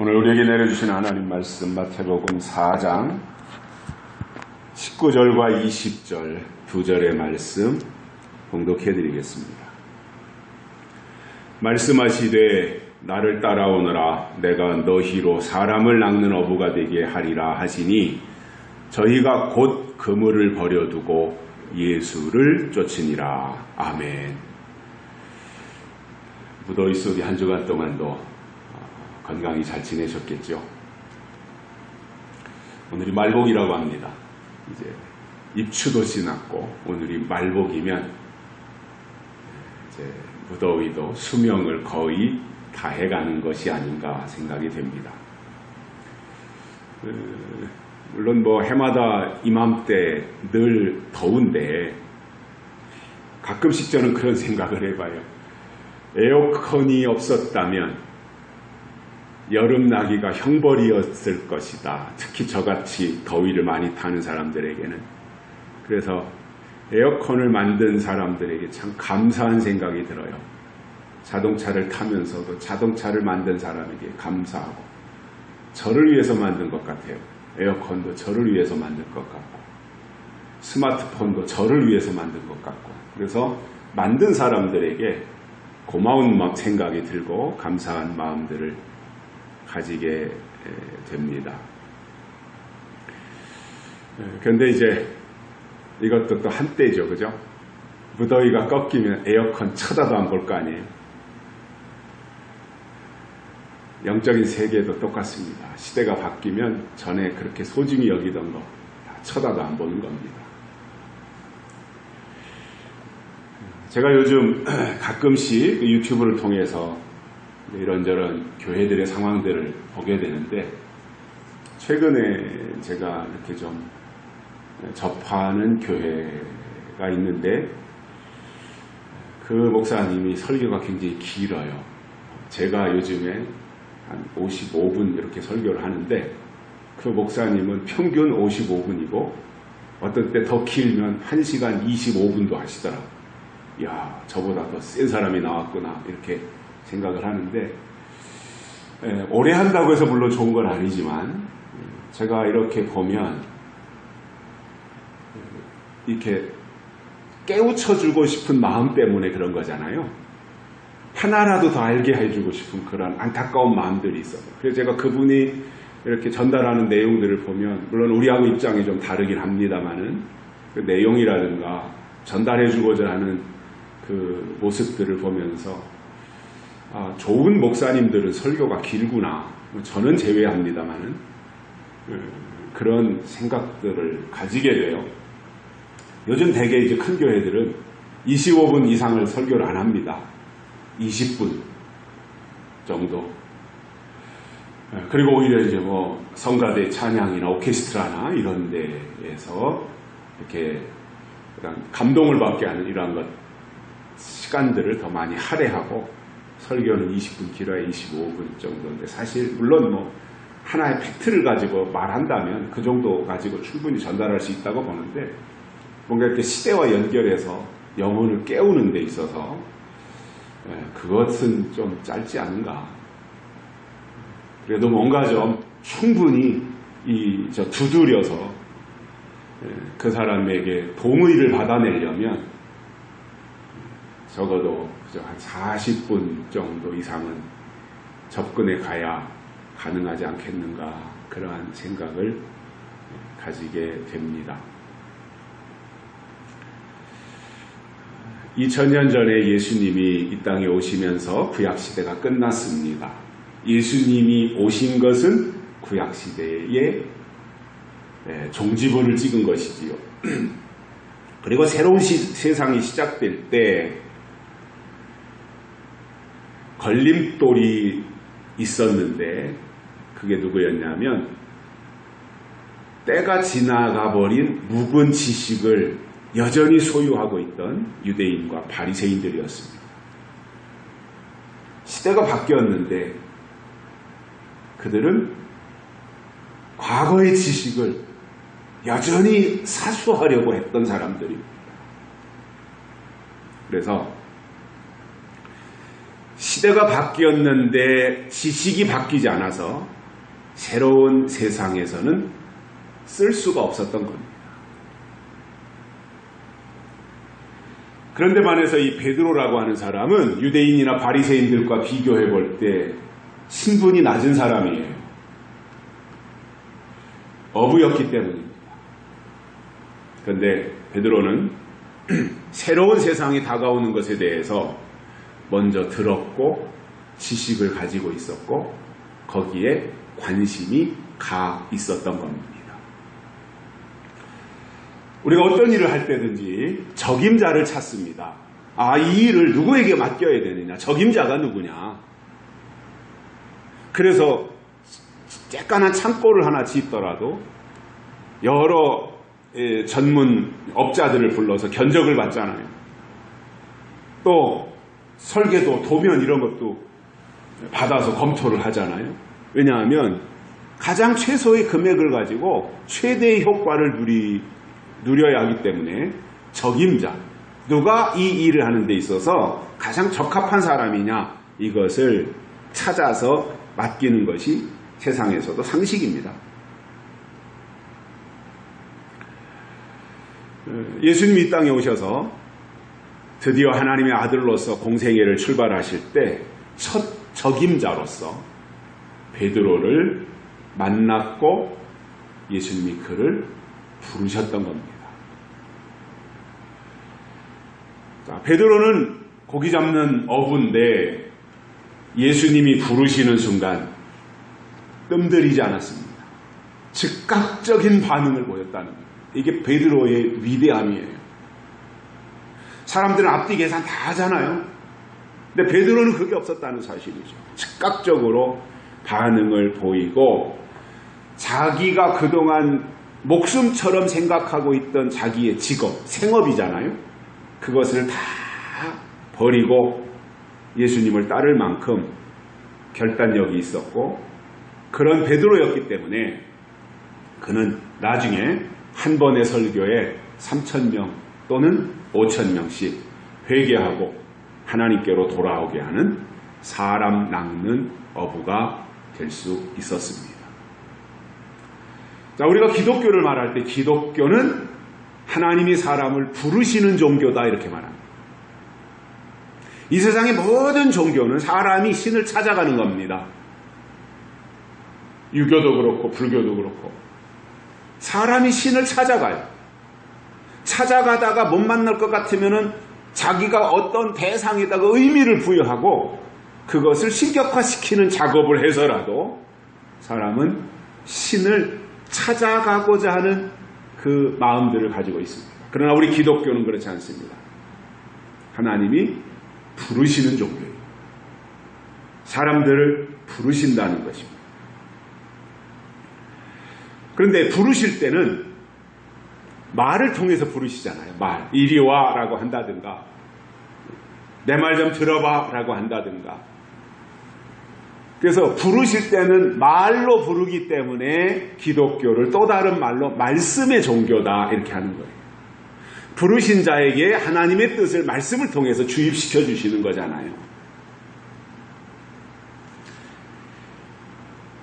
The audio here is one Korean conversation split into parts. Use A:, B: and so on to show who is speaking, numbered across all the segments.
A: 오늘 우리에게 내려주신 하나님 말씀 마태복음 4장 19절과 20절 두 절의 말씀 봉독해 드리겠습니다. 말씀하시되 나를 따라오너라 내가 너희로 사람을 낚는 어부가 되게 하리라 하시니 저희가 곧 그물을 버려두고 예수를 쫓으니라. 아멘. 무더위 속에 한 주간 동안도 건강히 잘 지내셨겠죠? 오늘이 말복이라고 합니다. 이제 입추도 지났고 오늘이 말복이면 이제 무더위도 수명을 거의 다 해가는 것이 아닌가 생각이 됩니다. 물론 해마다 이맘때 늘 더운데 가끔씩 저는 그런 생각을 해봐요. 에어컨이 없었다면 여름나기가 형벌이었을 것이다. 특히 저같이 더위를 많이 타는 사람들에게는. 그래서 에어컨을 만든 사람들에게 참 감사한 생각이 들어요. 자동차를 타면서도 자동차를 만든 사람에게 감사하고 저를 위해서 만든 것 같아요. 에어컨도 저를 위해서 만든 것 같고 스마트폰도 저를 위해서 만든 것 같고 그래서 만든 사람들에게 고마운 생각이 들고 감사한 마음들을 가지게 됩니다. 그런데 이제 이것도 또 한때죠. 그죠? 무더위가 꺾이면 에어컨 쳐다도 안 볼 거 아니에요. 영적인 세계도 똑같습니다. 시대가 바뀌면 전에 그렇게 소중히 여기던 거 다 쳐다도 안 보는 겁니다. 제가 요즘 가끔씩 유튜브를 통해서 이런저런 교회들의 상황들을 보게 되는데 최근에 제가 이렇게 좀 접하는 교회가 있는데 그 목사님이 설교가 굉장히 길어요. 제가 요즘에 한 55분 이렇게 설교를 하는데 그 목사님은 평균 55분이고 어떤 때 더 길면 1시간 25분도 하시더라고요. 이야, 저보다 더 센 사람이 나왔구나 이렇게 생각을 하는데 오래 한다고 해서 물론 좋은 건 아니지만 제가 이렇게 보면 이렇게 깨우쳐주고 싶은 마음 때문에 그런 거잖아요. 하나라도 더 알게 해주고 싶은 그런 안타까운 마음들이 있어요. 그래서 제가 그분이 이렇게 전달하는 내용들을 보면 물론 우리하고 입장이 좀 다르긴 합니다만은 그 내용이라든가 전달해주고자 하는 그 모습들을 보면서 좋은 목사님들은 설교가 길구나. 저는 제외합니다만은 그런 생각들을 가지게 돼요. 요즘 대개 이제 큰 교회들은 25분 이상을 설교를 안 합니다. 20분 정도. 그리고 오히려 이제 성가대 찬양이나 오케스트라나 이런 데에서 이렇게 감동을 받게 하는 이러한 것 시간들을 더 많이 할애하고 설교는 20분 길어야 25분 정도인데 사실 물론 하나의 팩트를 가지고 말한다면 그 정도 가지고 충분히 전달할 수 있다고 보는데 뭔가 이렇게 시대와 연결해서 영혼을 깨우는 데 있어서 그것은 좀 짧지 않은가. 그래도 뭔가 좀 충분히 두드려서 그 사람에게 동의를 받아내려면 적어도 한 40분 정도 이상은 접근해 가야 가능하지 않겠는가 그러한 생각을 가지게 됩니다. 2000년 전에 예수님이 이 땅에 오시면서 구약시대가 끝났습니다. 예수님이 오신 것은 구약시대에 종지부를 찍은 것이지요. 그리고 새로운 세상이 시작될 때 걸림돌이 있었는데 그게 누구였냐면 때가 지나가 버린 묵은 지식을 여전히 소유하고 있던 유대인과 바리새인들이었습니다. 시대가 바뀌었는데 그들은 과거의 지식을 여전히 사수하려고 했던 사람들입니다. 그래서 시대가 바뀌었는데 지식이 바뀌지 않아서 새로운 세상에서는 쓸 수가 없었던 겁니다. 그런데 반해서 이 베드로라고 하는 사람은 유대인이나 바리새인들과 비교해 볼 때 신분이 낮은 사람이에요. 어부였기 때문입니다. 그런데 베드로는 새로운 세상이 다가오는 것에 대해서 먼저 들었고 지식을 가지고 있었고 거기에 관심이 가 있었던 겁니다. 우리가 어떤 일을 할 때든지 적임자를 찾습니다. 이 일을 누구에게 맡겨야 되느냐? 적임자가 누구냐? 그래서 쬐깐한 창고를 하나 짓더라도 여러 전문 업자들을 불러서 견적을 받잖아요. 또 설계도, 도면 이런 것도 받아서 검토를 하잖아요. 왜냐하면 가장 최소의 금액을 가지고 최대의 효과를 누려야 하기 때문에 적임자, 누가 이 일을 하는 데 있어서 가장 적합한 사람이냐, 이것을 찾아서 맡기는 것이 세상에서도 상식입니다. 예수님이 이 땅에 오셔서 드디어 하나님의 아들로서 공생애를 출발하실 때 첫 적임자로서 베드로를 만났고 예수님이 그를 부르셨던 겁니다. 자, 베드로는 고기 잡는 어부인데 예수님이 부르시는 순간 뜸들이지 않았습니다. 즉각적인 반응을 보였다는 거예요. 이게 베드로의 위대함이에요. 사람들은 앞뒤 계산 다 하잖아요. 근데 베드로는 그게 없었다는 사실이죠. 즉각적으로 반응을 보이고 자기가 그동안 목숨처럼 생각하고 있던 자기의 직업, 생업이잖아요. 그것을 다 버리고 예수님을 따를 만큼 결단력이 있었고 그런 베드로였기 때문에 그는 나중에 한 번의 설교에 3,000명 또는 5,000명씩 회개하고 하나님께로 돌아오게 하는 사람 낚는 어부가 될 수 있었습니다. 자, 우리가 기독교를 말할 때 기독교는 하나님이 사람을 부르시는 종교다 이렇게 말합니다. 이 세상의 모든 종교는 사람이 신을 찾아가는 겁니다. 유교도 그렇고 불교도 그렇고 사람이 신을 찾아가요. 찾아가다가 못 만날 것 같으면은 자기가 어떤 대상에다가 의미를 부여하고 그것을 신격화시키는 작업을 해서라도 사람은 신을 찾아가고자 하는 그 마음들을 가지고 있습니다. 그러나 우리 기독교는 그렇지 않습니다. 하나님이 부르시는 종교예요. 사람들을 부르신다는 것입니다. 그런데 부르실 때는 말을 통해서 부르시잖아요. 말. 이리 와 라고 한다든가 내 말 좀 들어봐 라고 한다든가. 그래서 부르실 때는 말로 부르기 때문에 기독교를 또 다른 말로 말씀의 종교다 이렇게 하는 거예요. 부르신 자에게 하나님의 뜻을 말씀을 통해서 주입시켜 주시는 거잖아요.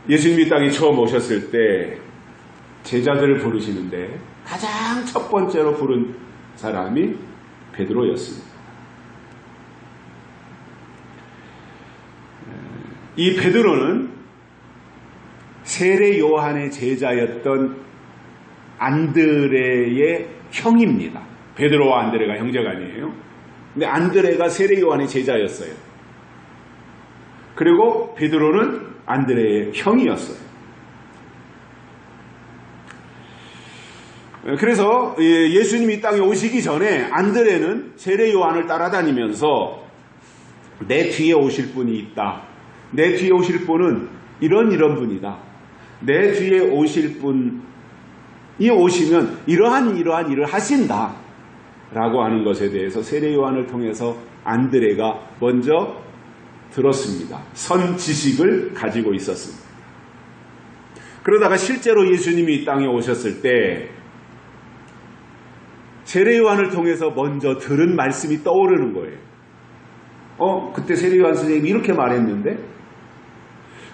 A: 예수님이 땅에 처음 오셨을 때 제자들을 부르시는데 가장 첫 번째로 부른 사람이 베드로였습니다. 이 베드로는 세례 요한의 제자였던 안드레의 형입니다. 베드로와 안드레가 형제간이에요. 근데 안드레가 세례 요한의 제자였어요. 그리고 베드로는 안드레의 형이었어요. 그래서 예수님이 이 땅에 오시기 전에 안드레는 세례 요한을 따라다니면서 내 뒤에 오실 분이 있다. 내 뒤에 오실 분은 이런 분이다. 내 뒤에 오실 분이 오시면 이러한 일을 하신다. 라고 하는 것에 대해서 세례 요한을 통해서 안드레가 먼저 들었습니다. 선 지식을 가지고 있었습니다. 그러다가 실제로 예수님이 이 땅에 오셨을 때 세례 요한을 통해서 먼저 들은 말씀이 떠오르는 거예요. 그때 세례요한 선생님이 이렇게 말했는데,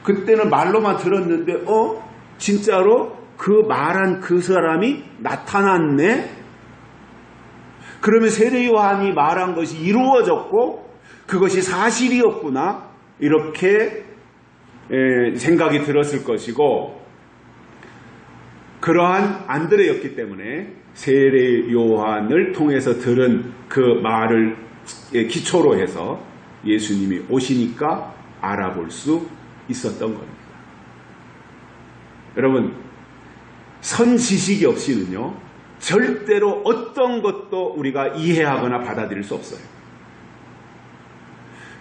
A: 그때는 말로만 들었는데 진짜로 그 말한 그 사람이 나타났네? 그러면 세례요한이 말한 것이 이루어졌고 그것이 사실이었구나, 이렇게 생각이 들었을 것이고, 그러한 안드레였기 때문에 세례요한을 통해서 들은 그 말을 기초로 해서 예수님이 오시니까 알아볼 수 있었던 겁니다. 여러분, 선지식이 없이는요, 절대로 어떤 것도 우리가 이해하거나 받아들일 수 없어요.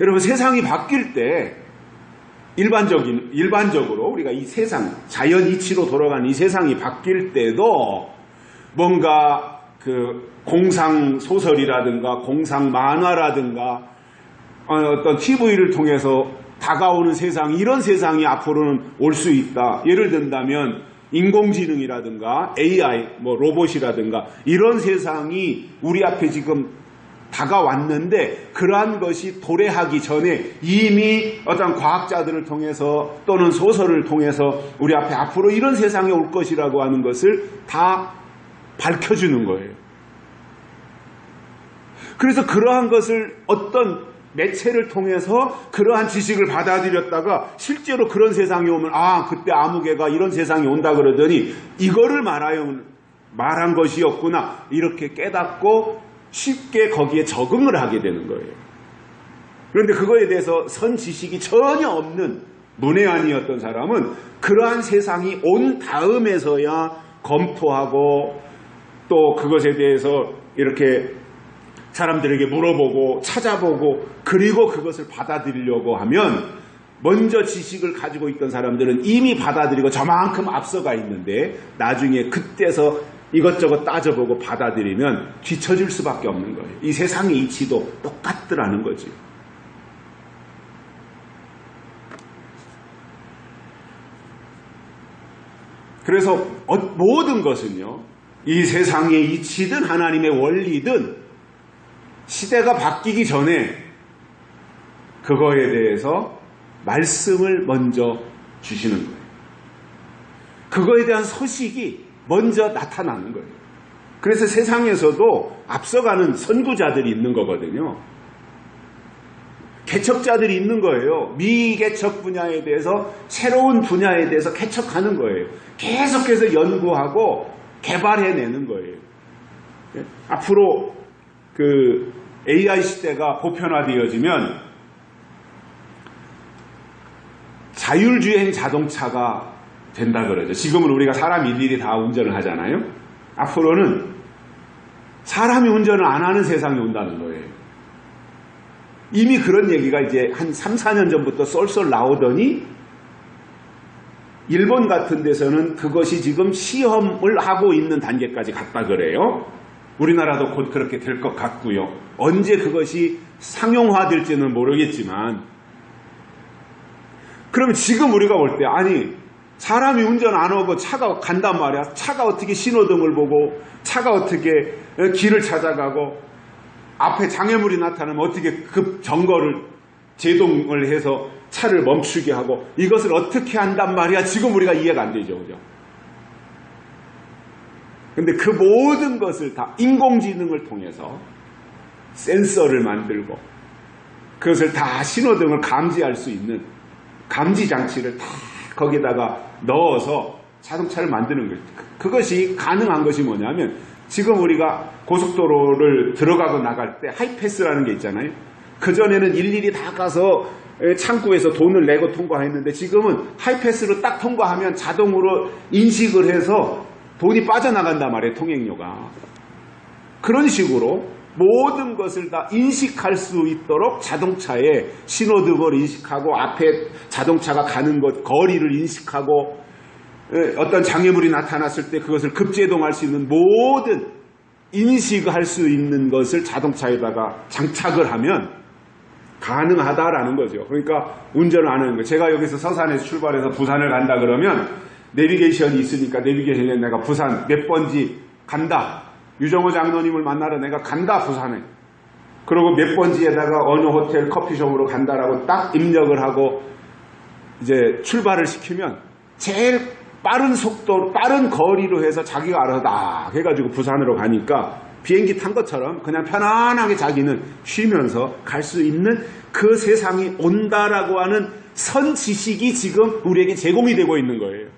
A: 여러분, 세상이 바뀔 때 일반적으로 우리가 이 세상, 자연 이치로 돌아가는 이 세상이 바뀔 때도 뭔가 그 공상 소설이라든가 공상 만화라든가 어떤 TV를 통해서 다가오는 세상, 이런 세상이 앞으로는 올 수 있다. 예를 든다면 인공지능이라든가 AI, 로봇이라든가 이런 세상이 우리 앞에 지금 다가왔는데, 그러한 것이 도래하기 전에 이미 어떤 과학자들을 통해서 또는 소설을 통해서 우리 앞에 앞으로 이런 세상이 올 것이라고 하는 것을 다 밝혀주는 거예요. 그래서 그러한 것을 어떤 매체를 통해서 그러한 지식을 받아들였다가 실제로 그런 세상이 오면, 그때 아무개가 이런 세상이 온다 그러더니 이거를 말한 것이었구나, 이렇게 깨닫고 쉽게 거기에 적응을 하게 되는 거예요. 그런데 그거에 대해서 선지식이 전혀 없는 문외한이었던 사람은 그러한 세상이 온 다음에서야 검토하고 또 그것에 대해서 이렇게 사람들에게 물어보고 찾아보고 그리고 그것을 받아들이려고 하면, 먼저 지식을 가지고 있던 사람들은 이미 받아들이고 저만큼 앞서가 있는데 나중에 그때서 이것저것 따져보고 받아들이면 뒤처질 수밖에 없는 거예요. 이 세상의 이치도 똑같더라는 거죠. 그래서 모든 것은요, 이 세상의 이치든 하나님의 원리든 시대가 바뀌기 전에 그거에 대해서 말씀을 먼저 주시는 거예요. 그거에 대한 소식이 먼저 나타나는 거예요. 그래서 세상에서도 앞서가는 선구자들이 있는 거거든요. 개척자들이 있는 거예요. 미개척 분야에 대해서, 새로운 분야에 대해서 개척하는 거예요. 계속해서 연구하고 개발해내는 거예요. 앞으로 그 AI 시대가 보편화되어지면 자율주행 자동차가 된다 그러죠. 지금은 우리가 사람 일일이 다 운전을 하잖아요. 앞으로는 사람이 운전을 안 하는 세상이 온다는 거예요. 이미 그런 얘기가 이제 한 3, 4년 전부터 쏠쏠 나오더니 일본 같은 데서는 그것이 지금 시험을 하고 있는 단계까지 갔다 그래요. 우리나라도 곧 그렇게 될 것 같고요. 언제 그것이 상용화될지는 모르겠지만, 그러면 지금 우리가 볼 때, 사람이 운전 안 하고 차가 간단 말이야. 차가 어떻게 신호등을 보고, 차가 어떻게 길을 찾아가고, 앞에 장애물이 나타나면 어떻게 급 점거를 제동을 해서 차를 멈추게 하고, 이것을 어떻게 한단 말이야. 지금 우리가 이해가 안 되죠. 그죠? 근데 그 모든 것을 다 인공지능을 통해서 센서를 만들고 그것을 다 신호등을 감지할 수 있는 감지 장치를 다 거기다가 넣어서 자동차를 만드는 거예요. 그것이 가능한 것이 뭐냐면, 지금 우리가 고속도로를 들어가고 나갈 때 하이패스라는 게 있잖아요. 그전에는 일일이 다 가서 창구에서 돈을 내고 통과했는데, 지금은 하이패스로 딱 통과하면 자동으로 인식을 해서 돈이 빠져나간단 말이에요, 통행료가. 그런 식으로 모든 것을 다 인식할 수 있도록 자동차에 신호등을 인식하고, 앞에 자동차가 가는 것, 거리를 인식하고, 어떤 장애물이 나타났을 때 그것을 급제동할 수 있는 모든 인식할 수 있는 것을 자동차에다가 장착을 하면 가능하다라는 거죠. 그러니까 운전을 안 하는 거예요. 제가 여기서 서산에서 출발해서 부산을 간다 그러면 내비게이션이 있으니까 내비게이션에 내가 부산 몇 번지 간다. 유정호 장로님을 만나러 내가 간다, 부산에. 그리고 몇 번지에다가 어느 호텔 커피숍으로 간다라고 딱 입력을 하고 이제 출발을 시키면 제일 빠른 속도, 빠른 거리로 해서 자기가 알아서 딱 해가지고 부산으로 가니까 비행기 탄 것처럼 그냥 편안하게 자기는 쉬면서 갈 수 있는 그 세상이 온다라고 하는 선지식이 지금 우리에게 제공이 되고 있는 거예요.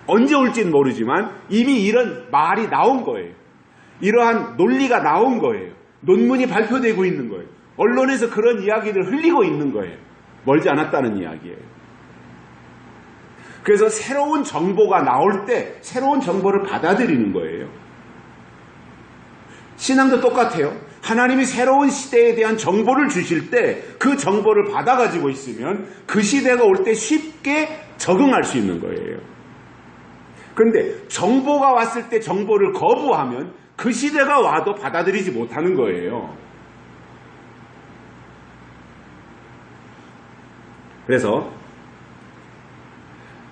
A: 언제 올지는 모르지만 이미 이런 말이 나온 거예요. 이러한 논리가 나온 거예요. 논문이 발표되고 있는 거예요. 언론에서 그런 이야기를 흘리고 있는 거예요. 멀지 않았다는 이야기예요. 그래서 새로운 정보가 나올 때 새로운 정보를 받아들이는 거예요. 신앙도 똑같아요. 하나님이 새로운 시대에 대한 정보를 주실 때 그 정보를 받아가지고 있으면 그 시대가 올 때 쉽게 적응할 수 있는 거예요. 그런데 정보가 왔을 때 정보를 거부하면 그 시대가 와도 받아들이지 못하는 거예요. 그래서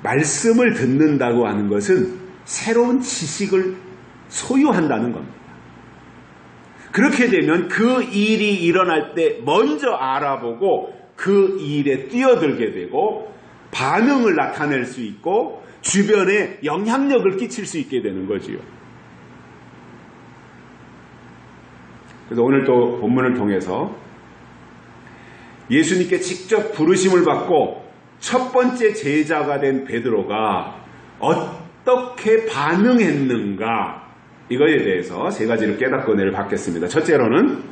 A: 말씀을 듣는다고 하는 것은 새로운 지식을 소유한다는 겁니다. 그렇게 되면 그 일이 일어날 때 먼저 알아보고 그 일에 뛰어들게 되고 반응을 나타낼 수 있고 주변에 영향력을 끼칠 수 있게 되는 거지요. 그래서 오늘 또 본문을 통해서 예수님께 직접 부르심을 받고 첫 번째 제자가 된 베드로가 어떻게 반응했는가, 이거에 대해서 세 가지를 깨닫고 은혜를 받겠습니다. 첫째로는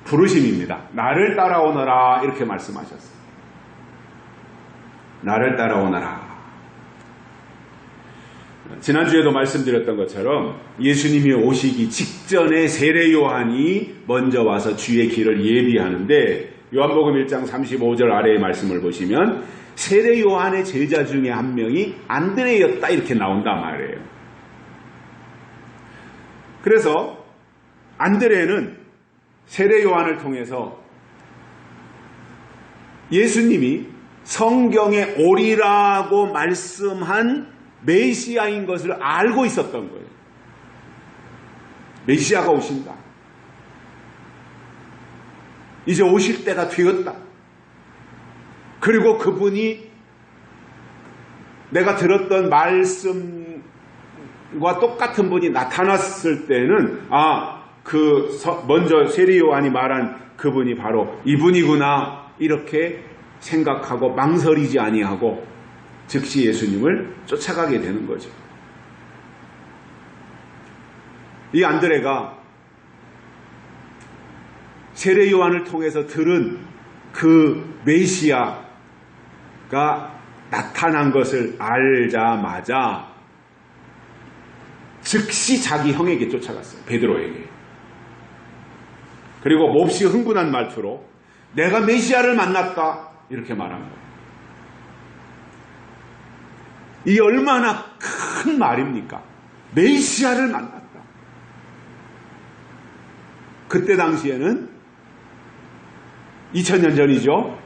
A: 부르심입니다. 나를 따라오너라, 이렇게 말씀하셨어요. 나를 따라오너라. 지난주에도 말씀드렸던 것처럼 예수님이 오시기 직전에 세례 요한이 먼저 와서 주의 길을 예비하는데, 요한복음 1장 35절 아래의 말씀을 보시면 세례 요한의 제자 중에 한 명이 안드레였다, 이렇게 나온단 말이에요. 그래서 안드레는 세례 요한을 통해서 예수님이 성경에 오리라고 말씀한 메시아인 것을 알고 있었던 거예요. 메시아가 오신다. 이제 오실 때가 되었다. 그리고 그분이 내가 들었던 말씀과 똑같은 분이 나타났을 때는 먼저 세례 요한이 말한 그분이 바로 이분이구나, 이렇게 생각하고 망설이지 아니하고 즉시 예수님을 쫓아가게 되는 거죠. 이 안드레가 세례 요한을 통해서 들은 그 메시아가 나타난 것을 알자마자 즉시 자기 형에게 쫓아갔어요. 베드로에게. 그리고 몹시 흥분한 말투로 내가 메시아를 만났다, 이렇게 말한 거예요. 이 얼마나 큰 말입니까? 메시아를 만났다. 그때 당시에는 2000년 전이죠.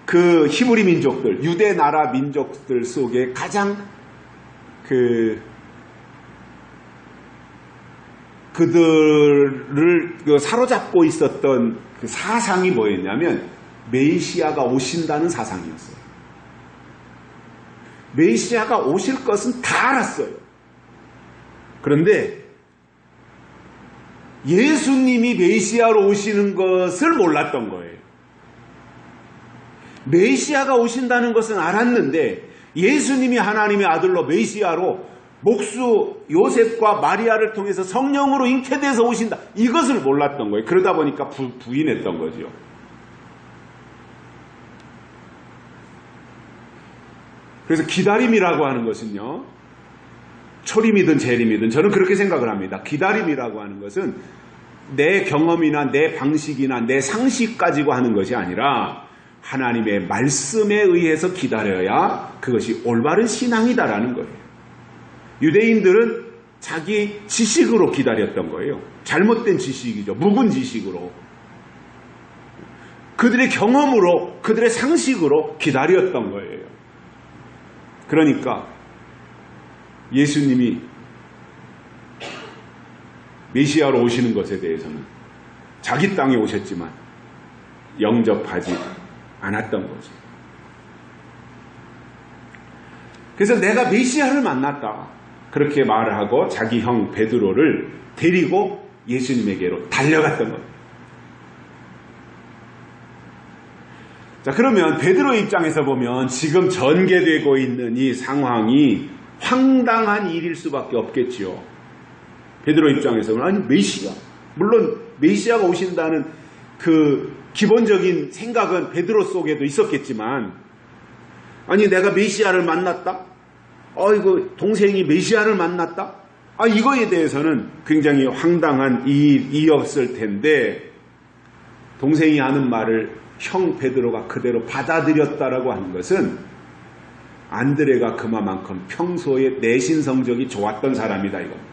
A: 그 히브리 민족들, 유대 나라 민족들 속에 가장 그들을 사로잡고 있었던 그 사상이 뭐였냐면 메시아가 오신다는 사상이었어요. 메시아가 오실 것은 다 알았어요. 그런데 예수님이 메시아로 오시는 것을 몰랐던 거예요. 메시아가 오신다는 것은 알았는데 예수님이 하나님의 아들로 메시아로 목수 요셉과 마리아를 통해서 성령으로 잉태돼서 오신다, 이것을 몰랐던 거예요. 그러다 보니까 부인했던 거죠. 그래서 기다림이라고 하는 것은요, 초림이든 재림이든 저는 그렇게 생각을 합니다. 기다림이라고 하는 것은 내 경험이나 내 방식이나 내 상식 가지고 하는 것이 아니라 하나님의 말씀에 의해서 기다려야 그것이 올바른 신앙이다라는 거예요. 유대인들은 자기 지식으로 기다렸던 거예요. 잘못된 지식이죠. 묵은 지식으로. 그들의 경험으로, 그들의 상식으로 기다렸던 거예요. 그러니까 예수님이 메시아로 오시는 것에 대해서는 자기 땅에 오셨지만 영접하지 않았던 거죠. 그래서 내가 메시아를 만났다 그렇게 말을 하고 자기 형 베드로를 데리고 예수님에게로 달려갔던 겁니다. 자, 그러면 베드로 입장에서 보면 지금 전개되고 있는 이 상황이 황당한 일일 수밖에 없겠지요. 베드로 입장에서는 아니 메시아, 물론 메시아가 오신다는 그 기본적인 생각은 베드로 속에도 있었겠지만, 아니 내가 메시아를 만났다? 이거 동생이 메시아를 만났다? 이거에 대해서는 굉장히 황당한 일이었을 텐데, 동생이 하는 말을 형 베드로가 그대로 받아들였다라고 하는 것은 안드레가 그만큼 평소에 내신 성적이 좋았던 사람이다 이겁니다.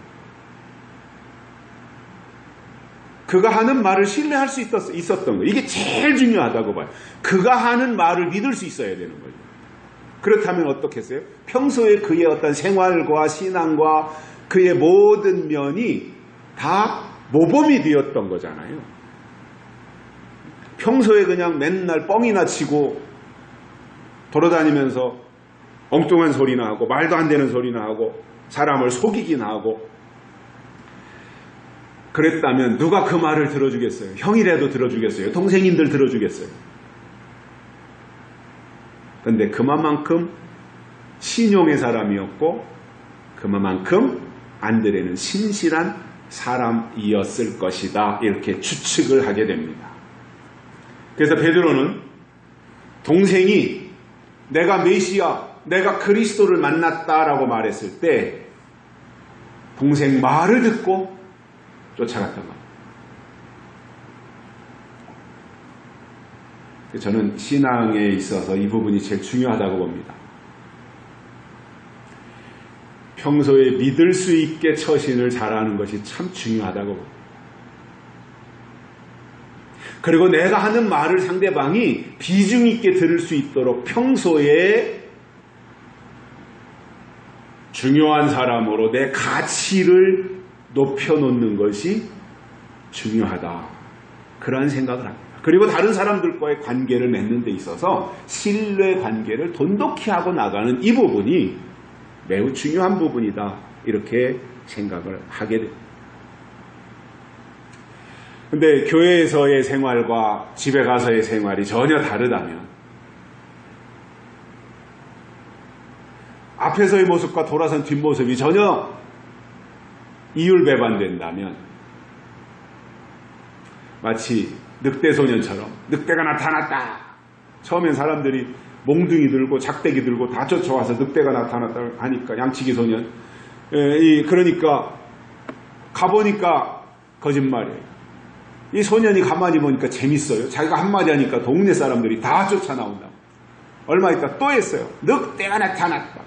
A: 그가 하는 말을 신뢰할 수 있었던 거예요. 이게 제일 중요하다고 봐요. 그가 하는 말을 믿을 수 있어야 되는 거예요. 그렇다면 어떻겠어요? 평소에 그의 어떤 생활과 신앙과 그의 모든 면이 다 모범이 되었던 거잖아요. 평소에 그냥 맨날 뻥이나 치고 돌아다니면서 엉뚱한 소리나 하고 말도 안 되는 소리나 하고 사람을 속이긴 하고 그랬다면 누가 그 말을 들어주겠어요? 형이라도 들어주겠어요? 동생님들 들어주겠어요? 그런데 그만큼 신용의 사람이었고 그만큼 안드레는 신실한 사람이었을 것이다 이렇게 추측을 하게 됩니다. 그래서 베드로는 동생이 내가 메시아, 내가 그리스도를 만났다라고 말했을 때 동생 말을 듣고 쫓아갔던 겁니다. 저는 신앙에 있어서 이 부분이 제일 중요하다고 봅니다. 평소에 믿을 수 있게 처신을 잘하는 것이 참 중요하다고 봅니다. 그리고 내가 하는 말을 상대방이 비중 있게 들을 수 있도록 평소에 중요한 사람으로 내 가치를 높여놓는 것이 중요하다. 그러한 생각을 합니다. 그리고 다른 사람들과의 관계를 맺는 데 있어서 신뢰 관계를 돈독히 하고 나가는 이 부분이 매우 중요한 부분이다. 이렇게 생각을 하게 됩니다. 근데 교회에서의 생활과 집에 가서의 생활이 전혀 다르다면, 앞에서의 모습과 돌아선 뒷모습이 전혀 이율배반된다면 마치 늑대 소년처럼 늑대가 나타났다. 처음엔 사람들이 몽둥이 들고 작대기 들고 다 쫓아와서 늑대가 나타났다 하니까 양치기 소년. 그러니까 가보니까 거짓말이에요. 이 소년이 가만히 보니까 재밌어요. 자기가 한마디 하니까 동네 사람들이 다 쫓아나온다. 얼마 있다 또 했어요. 늑대가 나타났다.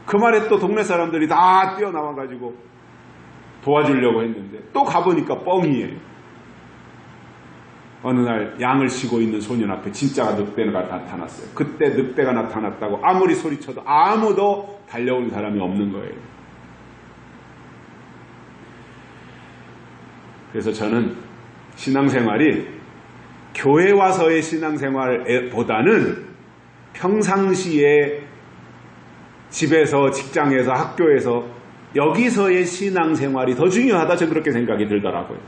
A: 그 말에 또 동네 사람들이 다 뛰어나와가지고 도와주려고 했는데 또 가보니까 뻥이에요. 어느 날 양을 치고 있는 소년 앞에 진짜 늑대가 나타났어요. 그때 늑대가 나타났다고 아무리 소리쳐도 아무도 달려온 사람이 없는 거예요. 그래서 저는 신앙생활이 교회 와서의 신앙생활보다는 평상시에 집에서, 직장에서, 학교에서 여기서의 신앙생활이 더 중요하다. 저는 그렇게 생각이 들더라고요.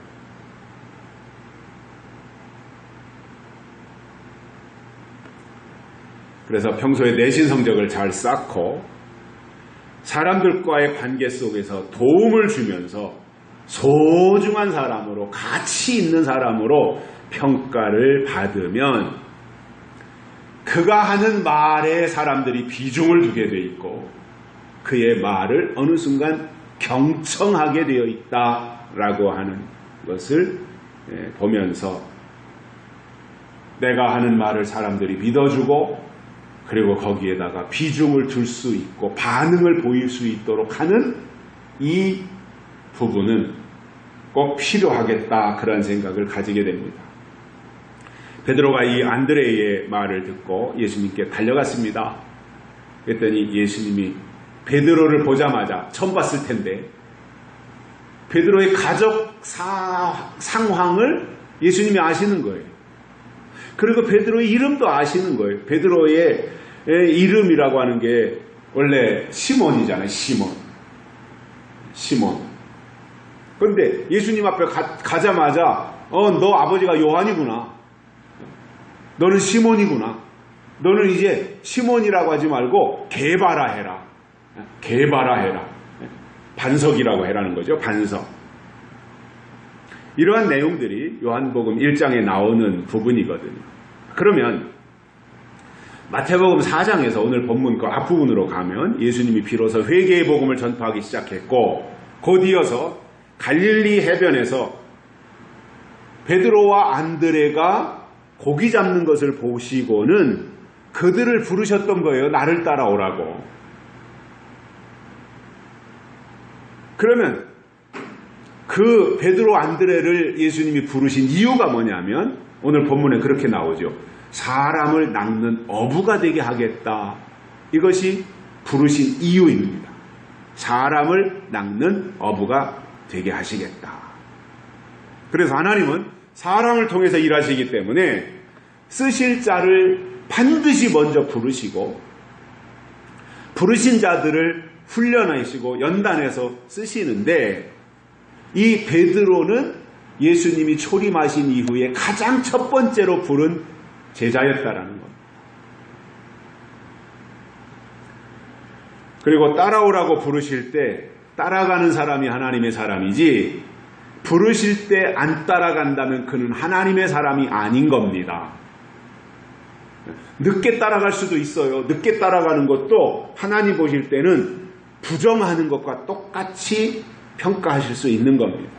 A: 그래서 평소에 내신 성적을 잘 쌓고 사람들과의 관계 속에서 도움을 주면서 소중한 사람으로, 가치 있는 사람으로 평가를 받으면 그가 하는 말에 사람들이 비중을 두게 돼 있고 그의 말을 어느 순간 경청하게 되어 있다라고 하는 것을 보면서 내가 하는 말을 사람들이 믿어주고 그리고 거기에다가 비중을 둘 수 있고 반응을 보일 수 있도록 하는 이 부분은 꼭 필요하겠다. 그런 생각을 가지게 됩니다. 베드로가 이 안드레의 말을 듣고 예수님께 달려갔습니다. 그랬더니 예수님이 베드로를 보자마자 처음 봤을 텐데 베드로의 가족 상황을 예수님이 아시는 거예요. 그리고 베드로의 이름도 아시는 거예요. 베드로의 이름이라고 하는 게 원래 시몬이잖아요. 시몬. 그런데 예수님 앞에 가자마자 너 아버지가 요한이구나. 너는 시몬이구나. 너는 이제 시몬이라고 하지 말고 게바라 해라. 반석이라고 해라는 거죠. 반석. 이러한 내용들이 요한복음 1장에 나오는 부분이거든요. 그러면 마태복음 4장에서 오늘 본문 그 앞부분으로 가면 예수님이 비로소 회개의 복음을 전파하기 시작했고 곧 이어서 갈릴리 해변에서 베드로와 안드레가 고기 잡는 것을 보시고는 그들을 부르셨던 거예요. 나를 따라오라고. 그러면 그 베드로 안드레를 예수님이 부르신 이유가 뭐냐면 오늘 본문에 그렇게 나오죠. 사람을 낚는 어부가 되게 하겠다. 이것이 부르신 이유입니다. 사람을 낚는 어부가 되게 하시겠다. 그래서 하나님은 사람을 통해서 일하시기 때문에 쓰실 자를 반드시 먼저 부르시고 부르신 자들을 훈련하시고 연단해서 쓰시는데 이 베드로는 예수님이 초림하신 이후에 가장 첫 번째로 부른 제자였다라는 겁니다. 그리고 따라오라고 부르실 때 따라가는 사람이 하나님의 사람이지 부르실 때 안 따라간다면 그는 하나님의 사람이 아닌 겁니다. 늦게 따라갈 수도 있어요. 늦게 따라가는 것도 하나님 보실 때는 부정하는 것과 똑같이 평가하실 수 있는 겁니다.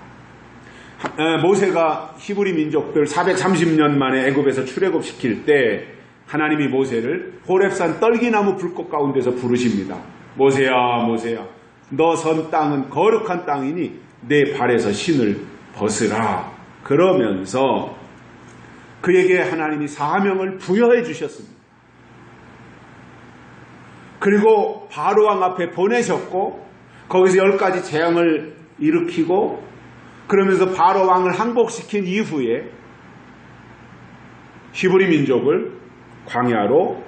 A: 모세가 히브리 민족들 430년 만에 애굽에서 출애굽시킬 때 하나님이 모세를 호렙산 떨기나무 불꽃 가운데서 부르십니다. 모세야 모세야 너 선 땅은 거룩한 땅이니 내 발에서 신을 벗으라. 그러면서 그에게 하나님이 사명을 부여해 주셨습니다. 그리고 바로왕 앞에 보내셨고 거기서 10가지 재앙을 일으키고 그러면서 바로왕을 항복시킨 이후에 히브리 민족을 광야로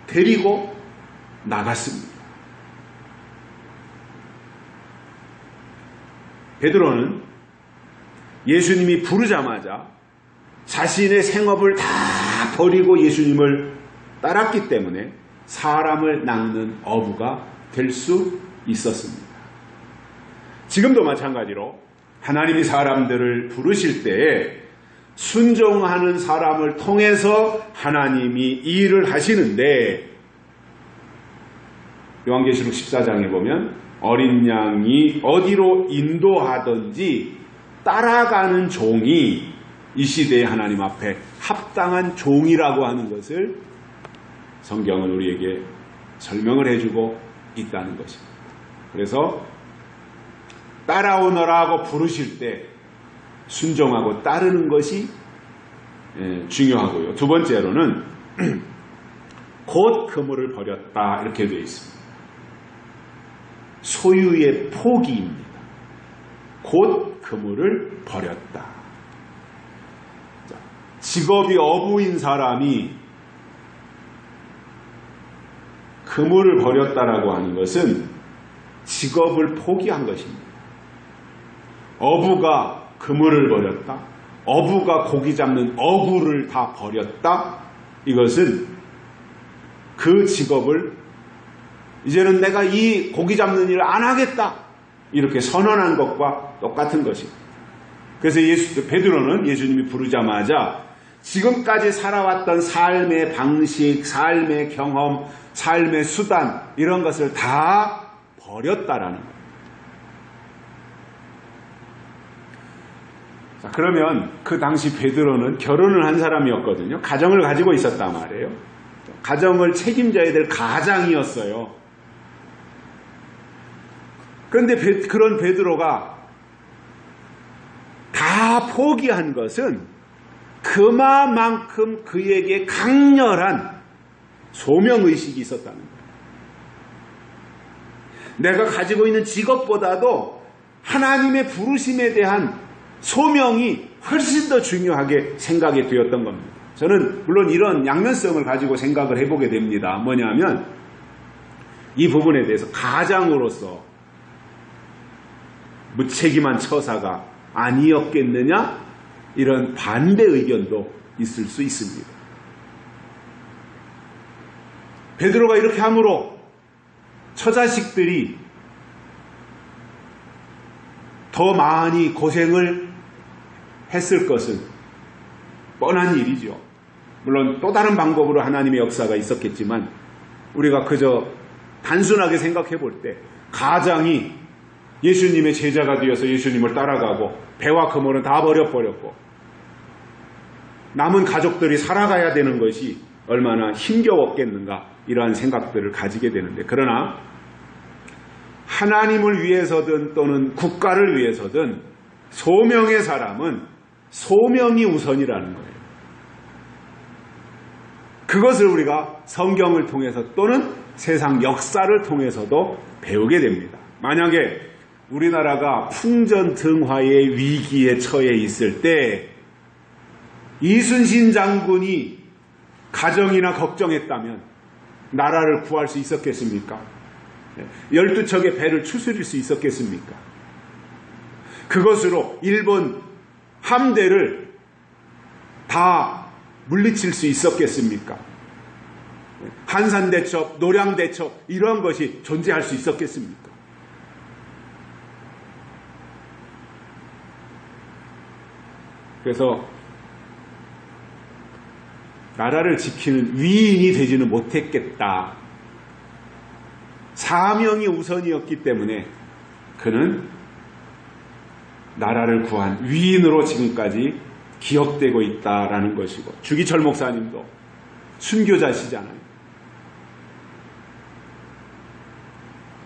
A: 데리고 나갔습니다. 베드로는 예수님이 부르자마자 자신의 생업을 다 버리고 예수님을 따랐기 때문에 사람을 낚는 어부가 될 수 있었습니다. 지금도 마찬가지로 하나님이 사람들을 부르실 때에 순종하는 사람을 통해서 하나님이 일을 하시는데 요한계시록 14장에 보면 어린 양이 어디로 인도하든지 따라가는 종이 이 시대의 하나님 앞에 합당한 종이라고 하는 것을 성경은 우리에게 설명을 해주고 있다는 것입니다. 그래서 따라오너라고 부르실 때 순종하고 따르는 것이 중요하고요. 두 번째로는 곧 그물을 버렸다 이렇게 되어 있습니다. 소유의 포기입니다. 곧 그물을 버렸다. 직업이 어부인 사람이 그물을 버렸다라고 하는 것은 직업을 포기한 것입니다. 어부가 그물을 버렸다. 어부가 고기 잡는 어구를 다 버렸다. 이것은 그 직업을 이제는 내가 이 고기 잡는 일을 안 하겠다. 이렇게 선언한 것과 똑같은 것입니다. 그래서 베드로는 예수님이 부르자마자 지금까지 살아왔던 삶의 방식, 삶의 경험, 삶의 수단 이런 것을 다 버렸다라는 거예요. 자, 그러면 그 당시 베드로는 결혼을 한 사람이었거든요. 가정을 가지고 있었단 말이에요. 가정을 책임져야 될 가장이었어요. 그런데 그런 베드로가 다 포기한 것은 그만큼 그에게 강렬한 소명의식이 있었다는 거예요. 내가 가지고 있는 직업보다도 하나님의 부르심에 대한 소명이 훨씬 더 중요하게 생각이 되었던 겁니다. 저는 물론 이런 양면성을 가지고 생각을 해보게 됩니다. 뭐냐면 이 부분에 대해서 가장으로서 무책임한 처사가 아니었겠느냐, 이런 반대 의견도 있을 수 있습니다. 베드로가 이렇게 함으로 처자식들이 더 많이 고생을 했을 것은 뻔한 일이죠. 물론 또 다른 방법으로 하나님의 역사가 있었겠지만 우리가 그저 단순하게 생각해 볼 때 가장이 예수님의 제자가 되어서 예수님을 따라가고 배와 그물은 다 버려버렸고 남은 가족들이 살아가야 되는 것이 얼마나 힘겨웠겠는가, 이러한 생각들을 가지게 되는데, 그러나 하나님을 위해서든 또는 국가를 위해서든 소명의 사람은 소명이 우선이라는 거예요. 그것을 우리가 성경을 통해서 또는 세상 역사를 통해서도 배우게 됩니다. 만약에 우리나라가 풍전등화의 위기에 처해 있을 때 이순신 장군이 가정이나 걱정했다면 나라를 구할 수 있었겠습니까? 12척의 배를 추스릴 수 있었겠습니까? 그것으로 일본 함대를 다 물리칠 수 있었겠습니까? 한산대첩, 노량대첩, 이런 것이 존재할 수 있었겠습니까? 그래서 나라를 지키는 위인이 되지는 못했겠다. 사명이 우선이었기 때문에 그는 나라를 구한 위인으로 지금까지 기억되고 있다라는 것이고, 주기철 목사님도 순교자시잖아요.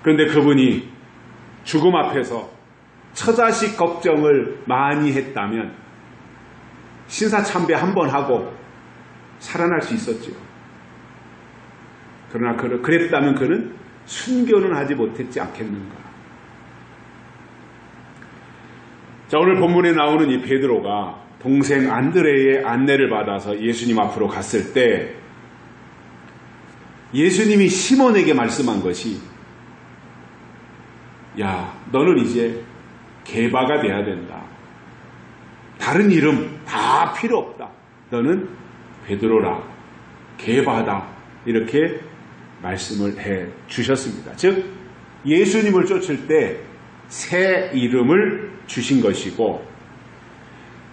A: 그런데 그분이 죽음 앞에서 처자식 걱정을 많이 했다면 신사참배 한 번 하고 살아날 수 있었죠. 그러나 그랬다면 그는 순교는 하지 못했지 않겠는가. 자, 오늘 본문에 나오는 이 베드로가 동생 안드레의 안내를 받아서 예수님 앞으로 갔을 때 예수님이 시몬에게 말씀한 것이, 야, 너는 이제 게바가 돼야 된다. 다른 이름 다 필요 없다. 너는 베드로라, 게바다. 이렇게 말씀을 해 주셨습니다. 즉 예수님을 쫓을 때 새 이름을 주신 것이고,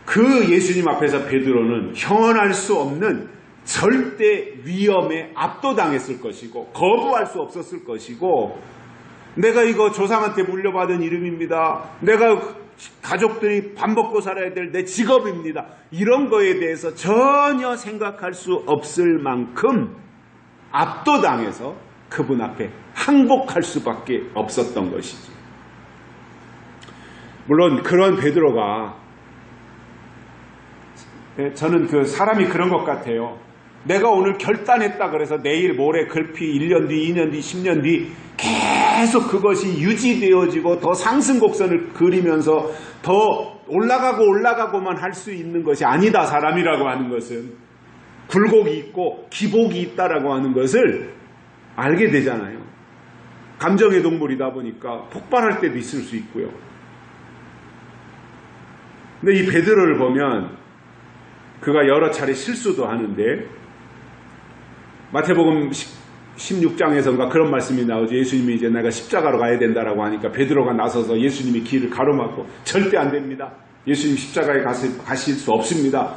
A: 그 예수님 앞에서 베드로는 형언할 수 없는 절대 위험에 압도당했을 것이고 거부할 수 없었을 것이고, 내가 이거 조상한테 물려받은 이름입니다. 내가 가족들이 밥 먹고 살아야 될 내 직업입니다. 이런 거에 대해서 전혀 생각할 수 없을 만큼 압도당해서 그분 앞에 항복할 수밖에 없었던 것이지. 물론 그런 베드로가, 저는 그 사람이 그런 것 같아요. 내가 오늘 결단했다 그래서 내일 모레 글피 1년 뒤, 2년 뒤, 10년 뒤 계속 그것이 유지되어지고 더 상승 곡선을 그리면서 더 올라가고만 할 수 있는 것이 아니다. 사람이라고 하는 것은 굴곡이 있고 기복이 있다라고 하는 것을 알게 되잖아요. 감정의 동물이다 보니까 폭발할 때도 있을 수 있고요. 근데 이 베드로를 보면 그가 여러 차례 실수도 하는데, 마태복음 16장에서인가 그런 말씀이 나오죠. 예수님이 이제 내가 십자가로 가야 된다라고 하니까 베드로가 나서서 예수님이 길을 가로막고, 절대 안 됩니다. 예수님 십자가에 가실 수 없습니다.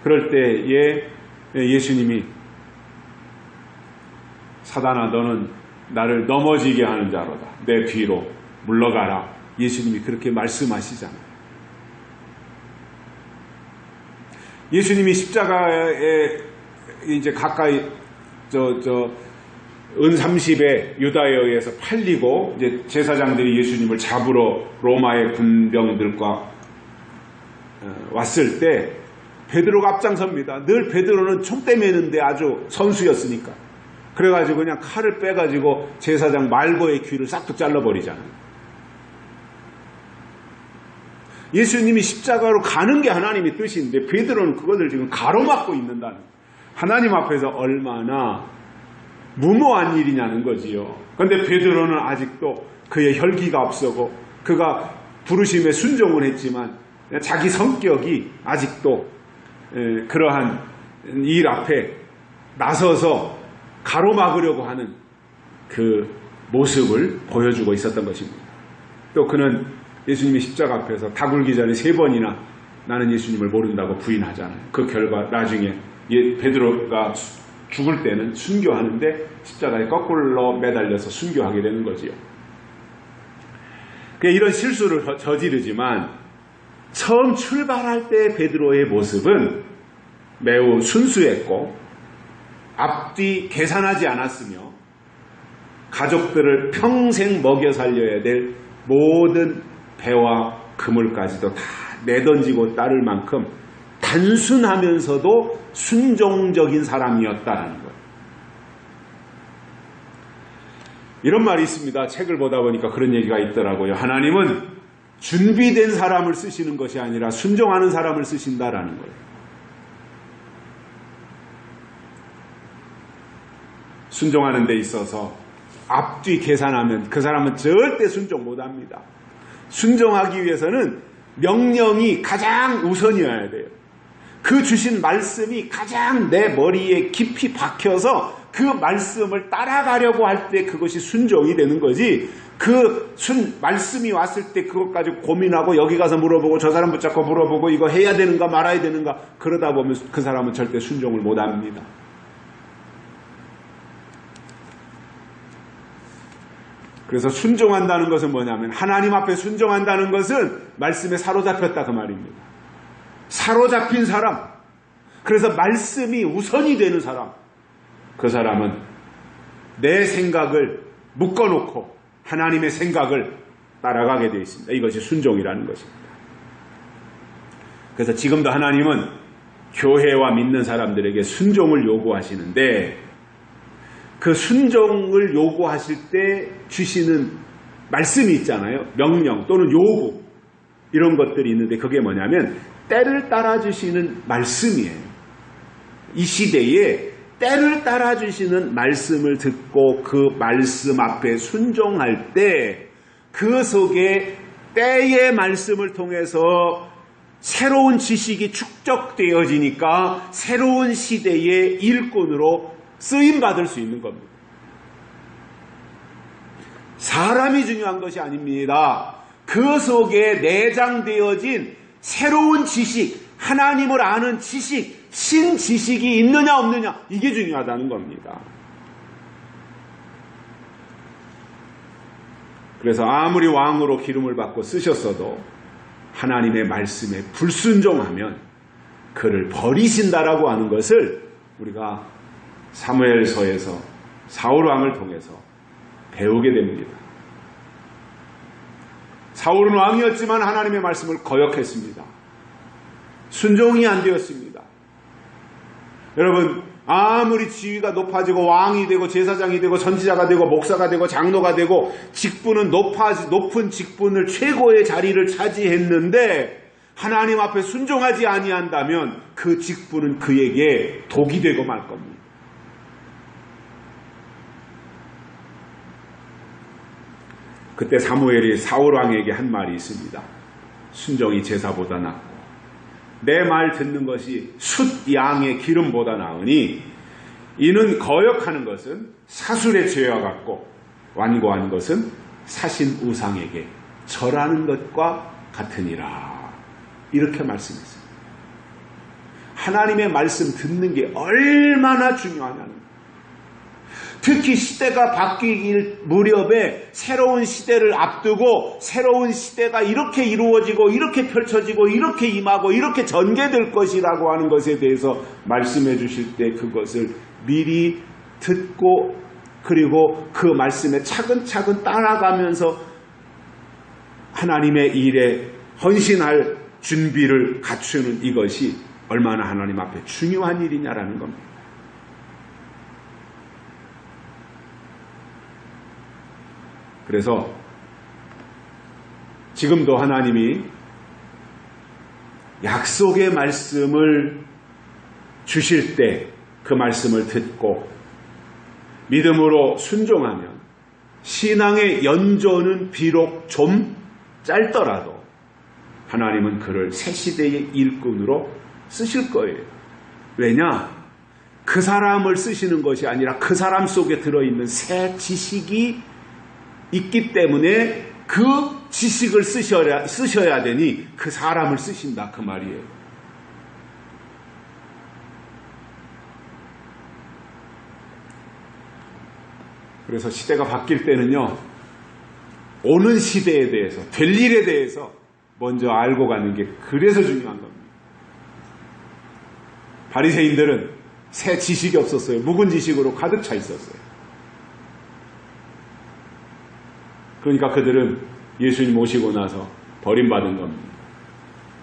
A: 그럴 때에 예수님이, 사단아, 너는 나를 넘어지게 하는 자로다. 내 뒤로 물러가라. 예수님이 그렇게 말씀하시잖아요. 예수님이 십자가에 이제 가까이 은 30에 유다에 의해서 팔리고, 이제 제사장들이 예수님을 잡으러 로마의 군병들과 왔을 때 베드로가 앞장섭니다. 늘 베드로는 총대 매는데 아주 선수였으니까. 그래가지고 그냥 칼을 빼가지고 제사장 말고의 귀를 싹둑 잘라버리잖아요. 예수님이 십자가로 가는 게 하나님의 뜻인데 베드로는 그것을 지금 가로막고 있는다는 거예요. 하나님 앞에서 얼마나 무모한 일이냐는 거지요. 그런데 베드로는 아직도 그의 혈기가 앞서고 그가 부르심에 순종을 했지만 자기 성격이 아직도 그러한 일 앞에 나서서 가로막으려고 하는 그 모습을 보여주고 있었던 것입니다. 또 그는 예수님이 십자가 앞에서 다 굴기 전에 3번이나 나는 예수님을 모른다고 부인하잖아요. 그 결과 나중에 베드로가 죽을 때는 순교하는데 십자가에 거꾸로 매달려서 순교하게 되는 거지요. 이런 실수를 저지르지만 처음 출발할 때 베드로의 모습은 매우 순수했고 앞뒤 계산하지 않았으며 가족들을 평생 먹여 살려야 될 모든 배와 그물까지도 다 내던지고 따를 만큼 단순하면서도 순종적인 사람이었다는 거예요. 이런 말이 있습니다. 책을 보다 보니까 그런 얘기가 있더라고요. 하나님은 준비된 사람을 쓰시는 것이 아니라 순종하는 사람을 쓰신다라는 거예요. 순종하는 데 있어서 앞뒤 계산하면 그 사람은 절대 순종 못합니다. 순종하기 위해서는 명령이 가장 우선이어야 돼요. 그 주신 말씀이 가장 내 머리에 깊이 박혀서 그 말씀을 따라가려고 할 때 그것이 순종이 되는 거지, 그 말씀이 왔을 때 그것 가지고 고민하고 여기 가서 물어보고 저 사람 붙잡고 물어보고 이거 해야 되는가 말아야 되는가 그러다 보면 그 사람은 절대 순종을 못합니다. 그래서 순종한다는 것은 뭐냐면 하나님 앞에 순종한다는 것은 말씀에 사로잡혔다 그 말입니다. 사로잡힌 사람, 그래서 말씀이 우선이 되는 사람, 그 사람은 내 생각을 묶어놓고 하나님의 생각을 따라가게 되어 있습니다. 이것이 순종이라는 것입니다. 그래서 지금도 하나님은 교회와 믿는 사람들에게 순종을 요구하시는데 그 순종을 요구하실 때 주시는 말씀이 있잖아요. 명령 또는 요구, 이런 것들이 있는데 그게 뭐냐면 때를 따라주시는 말씀이에요. 이 시대에 때를 따라주시는 말씀을 듣고 그 말씀 앞에 순종할 때 그 속에 때의 말씀을 통해서 새로운 지식이 축적되어지니까 새로운 시대의 일꾼으로 쓰임받을 수 있는 겁니다. 사람이 중요한 것이 아닙니다. 그 속에 내장되어진 새로운 지식, 하나님을 아는 지식, 신지식이 있느냐 없느냐, 이게 중요하다는 겁니다. 그래서 아무리 왕으로 기름을 받고 쓰셨어도 하나님의 말씀에 불순종하면 그를 버리신다라고 하는 것을 우리가 사무엘서에서 사울왕을 통해서 배우게 됩니다. 사울은 왕이었지만 하나님의 말씀을 거역했습니다. 순종이 안 되었습니다. 여러분, 아무리 지위가 높아지고 왕이 되고 제사장이 되고 선지자가 되고 목사가 되고 장로가 되고 직분은 높은 직분을 최고의 자리를 차지했는데 하나님 앞에 순종하지 아니한다면 그 직분은 그에게 독이 되고 말 겁니다. 그때 사무엘이 사울왕에게 한 말이 있습니다. 순종이 제사보다 낫고 내 말 듣는 것이 숫 양의 기름보다 나으니 이는 거역하는 것은 사술의 죄와 같고 완고한 것은 사신 우상에게 절하는 것과 같으니라. 이렇게 말씀했습니다. 하나님의 말씀 듣는 게 얼마나 중요하냐는 거예요. 특히 시대가 바뀌길 무렵에 새로운 시대를 앞두고 새로운 시대가 이렇게 이루어지고 이렇게 펼쳐지고 이렇게 임하고 이렇게 전개될 것이라고 하는 것에 대해서 말씀해 주실 때 그것을 미리 듣고 그리고 그 말씀에 차근차근 따라가면서 하나님의 일에 헌신할 준비를 갖추는 이것이 얼마나 하나님 앞에 중요한 일이냐라는 겁니다. 그래서 지금도 하나님이 약속의 말씀을 주실 때 그 말씀을 듣고 믿음으로 순종하면 신앙의 연조는 비록 좀 짧더라도 하나님은 그를 새 시대의 일꾼으로 쓰실 거예요. 왜냐? 그 사람을 쓰시는 것이 아니라 그 사람 속에 들어있는 새 지식이 있기 때문에 그 지식을 쓰셔야 되니 그 사람을 쓰신다 그 말이에요. 그래서 시대가 바뀔 때는요, 오는 시대에 대해서, 될 일에 대해서 먼저 알고 가는 게 그래서 중요한 겁니다. 바리새인들은 새 지식이 없었어요. 묵은 지식으로 가득 차 있었어요. 그러니까 그들은 예수님 오시고 나서 버림받은 겁니다.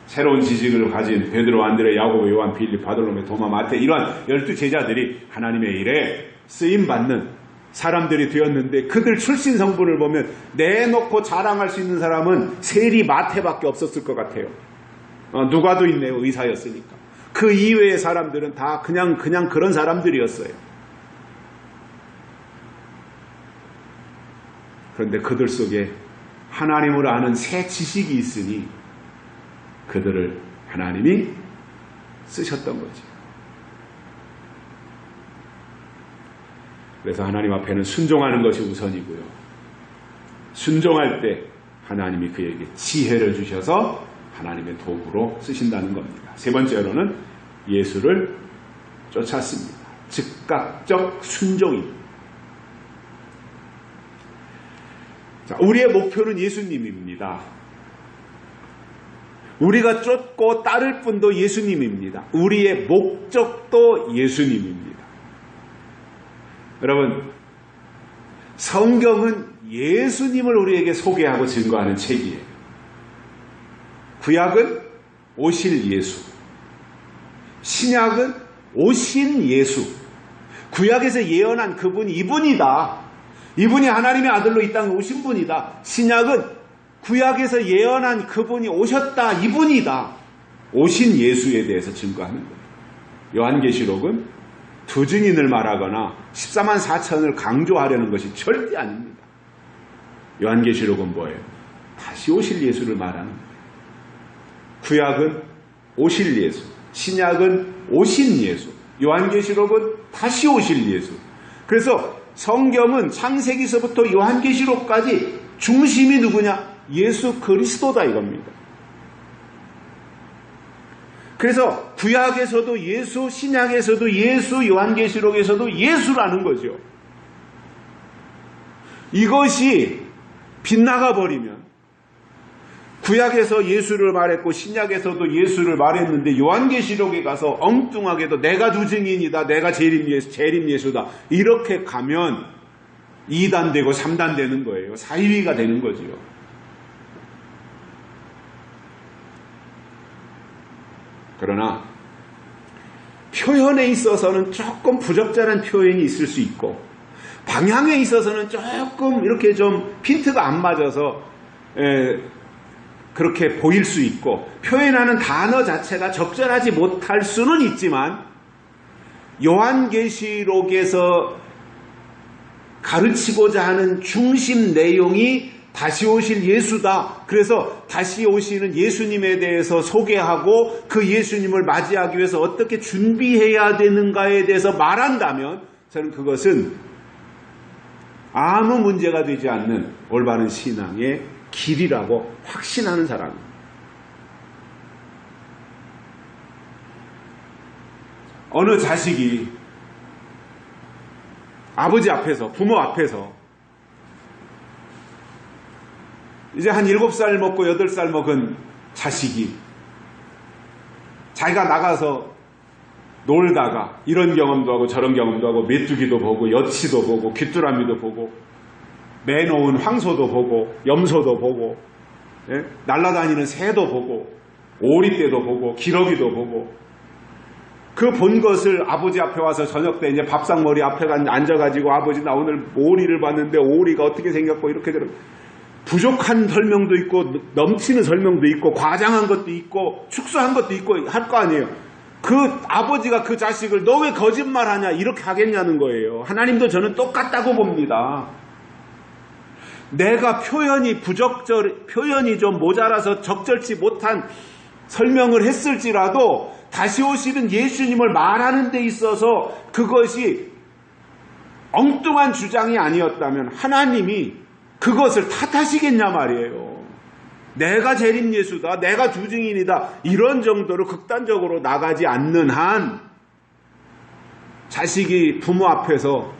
A: 새로운 지식을 가진 베드로, 안드레, 야고보, 요한, 빌립, 바돌로메, 도마, 마태 이러한 12제자들이 하나님의 일에 쓰임받는 사람들이 되었는데 그들 출신 성분을 보면 내놓고 자랑할 수 있는 사람은 세리, 마태밖에 없었을 것 같아요. 누가도 있네요. 의사였으니까. 그 이외의 사람들은 다 그냥 그런 사람들이었어요. 그런데 그들 속에 하나님을 아는 새 지식이 있으니 그들을 하나님이 쓰셨던 거죠. 그래서 하나님 앞에는 순종하는 것이 우선이고요. 순종할 때 하나님이 그에게 지혜를 주셔서 하나님의 도구로 쓰신다는 겁니다. 세 번째로는 예수를 쫓았습니다. 즉각적 순종입니다. 자, 우리의 목표는 예수님입니다. 우리가 쫓고 따를 분도 예수님입니다. 우리의 목적도 예수님입니다. 여러분, 성경은 예수님을 우리에게 소개하고 증거하는 책이에요. 구약은 오실 예수, 신약은 오신 예수. 구약에서 예언한 그분이 이분이다. 이분이 하나님의 아들로 이 땅에 오신 분이다. 신약은 구약에서 예언한 그분이 오셨다. 이분이다. 오신 예수에 대해서 증거하는 거예요. 요한계시록은 두 증인을 말하거나 14만 4천을 강조하려는 것이 절대 아닙니다. 요한계시록은 뭐예요? 다시 오실 예수를 말하는 거예요. 구약은 오실 예수, 신약은 오신 예수, 요한계시록은 다시 오실 예수. 그래서 성경은 창세기서부터 요한계시록까지 중심이 누구냐? 예수 그리스도다 이겁니다. 그래서 구약에서도 예수, 신약에서도 예수, 요한계시록에서도 예수라는 거죠. 이것이 빗나가 버리면 구약에서 예수를 말했고 신약에서도 예수를 말했는데 요한계시록에 가서 엉뚱하게도 내가 두 증인이다, 내가 재림 예수다 이렇게 가면 2단 되고 3단 되는 거예요. 사이위가 되는 거죠. 그러나 표현에 있어서는 조금 부적절한 표현이 있을 수 있고 방향에 있어서는 조금 이렇게 좀 핀트가 안 맞아서 그렇게 보일 수 있고 표현하는 단어 자체가 적절하지 못할 수는 있지만 요한계시록에서 가르치고자 하는 중심 내용이 다시 오실 예수다. 그래서 다시 오시는 예수님에 대해서 소개하고 그 예수님을 맞이하기 위해서 어떻게 준비해야 되는가에 대해서 말한다면 저는 그것은 아무 문제가 되지 않는 올바른 신앙의 길이라고 확신하는 사람입니다. 어느 자식이 아버지 앞에서, 부모 앞에서 이제 한 7살 먹고 8살 먹은 자식이 자기가 나가서 놀다가 이런 경험도 하고 저런 경험도 하고 메뚜기도 보고 여치도 보고 귀뚜라미도 보고 매놓은 황소도 보고 염소도 보고 날아다니는 새도 보고 오리떼도 보고 기러기도 보고 그 본 것을 아버지 앞에 와서 저녁 때 이제 밥상머리 앞에 앉아가지고 아버지 나 오늘 오리를 봤는데 오리가 어떻게 생겼고 이렇게 들어 부족한 설명도 있고 넘치는 설명도 있고 과장한 것도 있고 축소한 것도 있고 할 거 아니에요. 그 아버지가 그 자식을 너 왜 거짓말하냐 이렇게 하겠냐는 거예요. 하나님도 저는 똑같다고 봅니다. 내가 표현이 좀 모자라서 적절치 못한 설명을 했을지라도 다시 오시는 예수님을 말하는 데 있어서 그것이 엉뚱한 주장이 아니었다면 하나님이 그것을 탓하시겠냐 말이에요. 내가 재림 예수다, 내가 주증인이다 이런 정도로 극단적으로 나가지 않는 한 자식이 부모 앞에서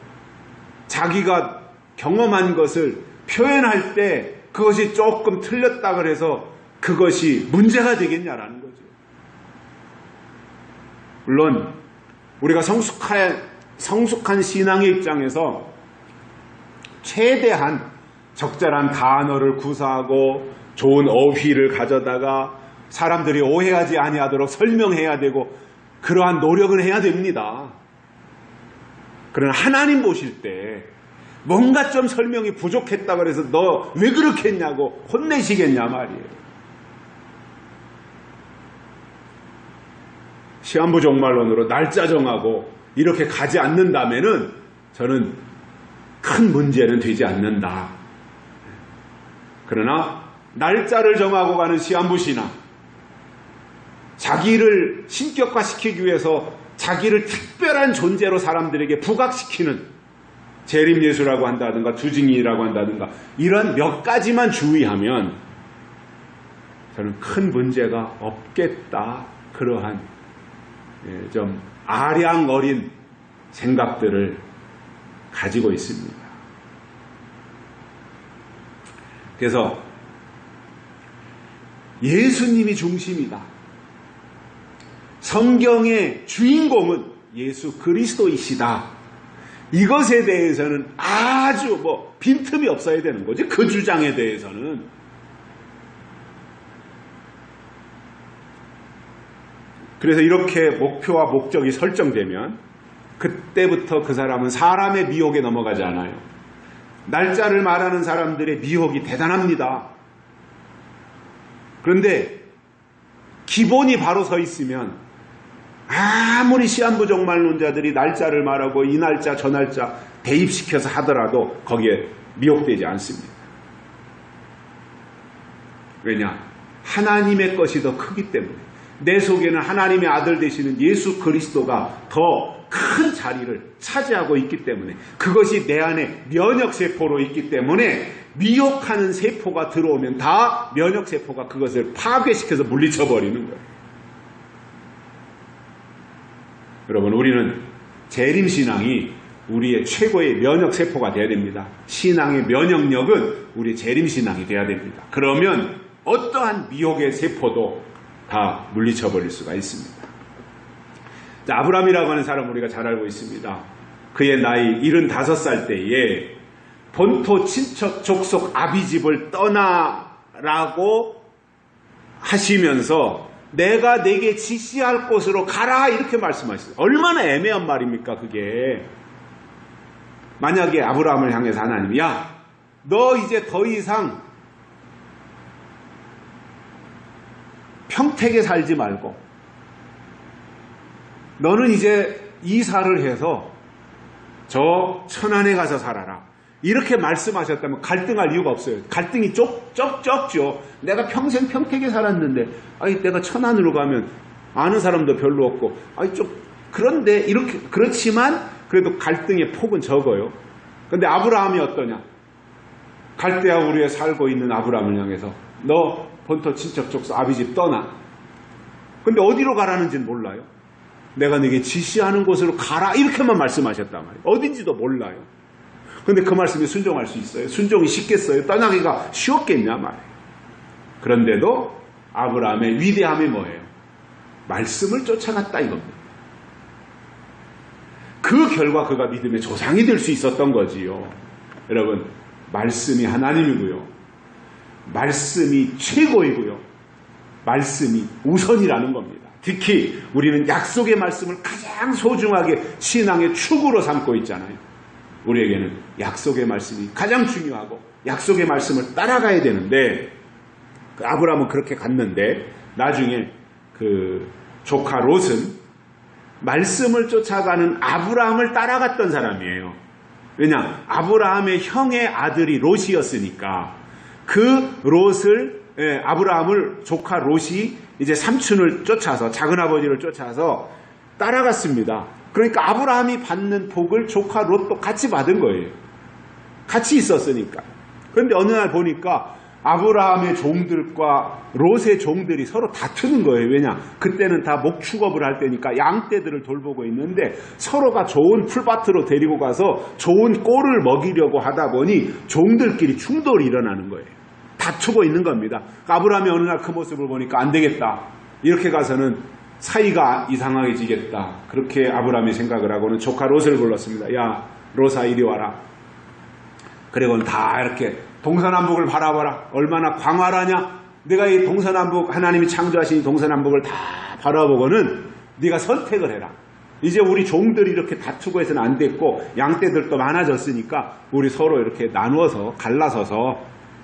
A: 자기가 경험한 것을 표현할 때 그것이 조금 틀렸다 그래서 그것이 문제가 되겠냐라는 거죠. 물론 우리가 성숙한 신앙의 입장에서 최대한 적절한 단어를 구사하고 좋은 어휘를 가져다가 사람들이 오해하지 아니하도록 설명해야 되고 그러한 노력은 해야 됩니다. 그러나 하나님 보실 때 뭔가 좀 설명이 부족했다 그래서 너 왜 그렇게 했냐고 혼내시겠냐 말이에요. 시한부 종말론으로 날짜 정하고 이렇게 가지 않는다면은 저는 큰 문제는 되지 않는다. 그러나 날짜를 정하고 가는 시한부 신앙, 자기를 신격화시키기 위해서 자기를 특별한 존재로 사람들에게 부각시키는 재림예수라고 한다든가 주징이라고 한다든가 이런 몇 가지만 주의하면 저는 큰 문제가 없겠다. 그러한 좀 아량 어린 생각들을 가지고 있습니다. 그래서 예수님이 중심이다. 성경의 주인공은 예수 그리스도이시다. 이것에 대해서는 아주 빈틈이 없어야 되는 거지. 그 주장에 대해서는. 그래서 이렇게 목표와 목적이 설정되면 그때부터 그 사람은 사람의 미혹에 넘어가지 않아요. 날짜를 말하는 사람들의 미혹이 대단합니다. 그런데 기본이 바로 서 있으면 아무리 시한부 종말론자들이 날짜를 말하고 이 날짜 저 날짜 대입시켜서 하더라도 거기에 미혹되지 않습니다. 왜냐? 하나님의 것이 더 크기 때문에 내 속에는 하나님의 아들 되시는 예수 그리스도가 더 큰 자리를 차지하고 있기 때문에 그것이 내 안에 면역세포로 있기 때문에 미혹하는 세포가 들어오면 다 면역세포가 그것을 파괴시켜서 물리쳐버리는 거예요. 여러분, 우리는 재림신앙이 우리의 최고의 면역세포가 되어야 됩니다. 신앙의 면역력은 우리의 재림신앙이 되어야 됩니다. 그러면 어떠한 미혹의 세포도 다 물리쳐버릴 수가 있습니다. 자, 아브라함이라고 하는 사람 우리가 잘 알고 있습니다. 그의 나이 75살 때에 본토 친척 족속 아비집을 떠나라고 하시면서 내가 내게 지시할 곳으로 가라 이렇게 말씀하셨어요. 얼마나 애매한 말입니까 그게. 만약에 아브라함을 향해서 하나님이 야, 너 이제 더 이상 평택에 살지 말고 너는 이제 이사를 해서 저 천안에 가서 살아라. 이렇게 말씀하셨다면 갈등할 이유가 없어요. 갈등이 적죠. 내가 평생 평택에 살았는데 내가 천안으로 가면 아는 사람도 별로 없고 그런데 이렇게 그렇지만 그래도 갈등의 폭은 적어요. 근데 아브라함이 어떠냐? 갈대아 우리에 살고 있는 아브라함을 향해서 너 본토 친척 족속 아비집 떠나. 근데 어디로 가라는지는 몰라요. 내가 네게 지시하는 곳으로 가라 이렇게만 말씀하셨단 말이에요. 어딘지도 몰라요. 근데 그 말씀에 순종할 수 있어요? 순종이 쉽겠어요? 떠나기가 쉬웠겠냐 말이에요. 그런데도 아브라함의 위대함이 뭐예요? 말씀을 쫓아갔다 이겁니다. 그 결과 그가 믿음의 조상이 될 수 있었던 거지요. 여러분, 말씀이 하나님이고요. 말씀이 최고이고요. 말씀이 우선이라는 겁니다. 특히 우리는 약속의 말씀을 가장 소중하게 신앙의 축으로 삼고 있잖아요. 우리에게는 약속의 말씀이 가장 중요하고 약속의 말씀을 따라가야 되는데 아브라함은 그렇게 갔는데 나중에 그 조카 롯은 말씀을 쫓아가는 아브라함을 따라갔던 사람이에요. 왜냐? 아브라함의 형의 아들이 롯이었으니까 그 롯을 아브라함을 조카 롯이 이제 삼촌을 쫓아서 작은아버지를 쫓아서 따라갔습니다. 그러니까 아브라함이 받는 복을 조카 롯도 같이 받은 거예요. 같이 있었으니까. 그런데 어느 날 보니까 아브라함의 종들과 롯의 종들이 서로 다투는 거예요. 왜냐? 그때는 다 목축업을 할 때니까 양떼들을 돌보고 있는데 서로가 좋은 풀밭으로 데리고 가서 좋은 꼴을 먹이려고 하다 보니 종들끼리 충돌이 일어나는 거예요. 다투고 있는 겁니다. 아브라함이 어느 날 그 모습을 보니까 안 되겠다. 이렇게 가서는 사이가 이상하게지겠다. 그렇게 아브라함이 생각을 하고는 조카 롯을 불렀습니다. 야, 롯아 이리 와라. 그리고는 다 이렇게 동서남북을 바라봐라. 얼마나 광활하냐. 내가 이 동서남북 하나님이 창조하신 동서남북을 다 바라보고는 네가 선택을 해라. 이제 우리 종들이 이렇게 다투고 해서는 안 됐고 양떼들도 많아졌으니까 우리 서로 이렇게 나누어서 갈라서서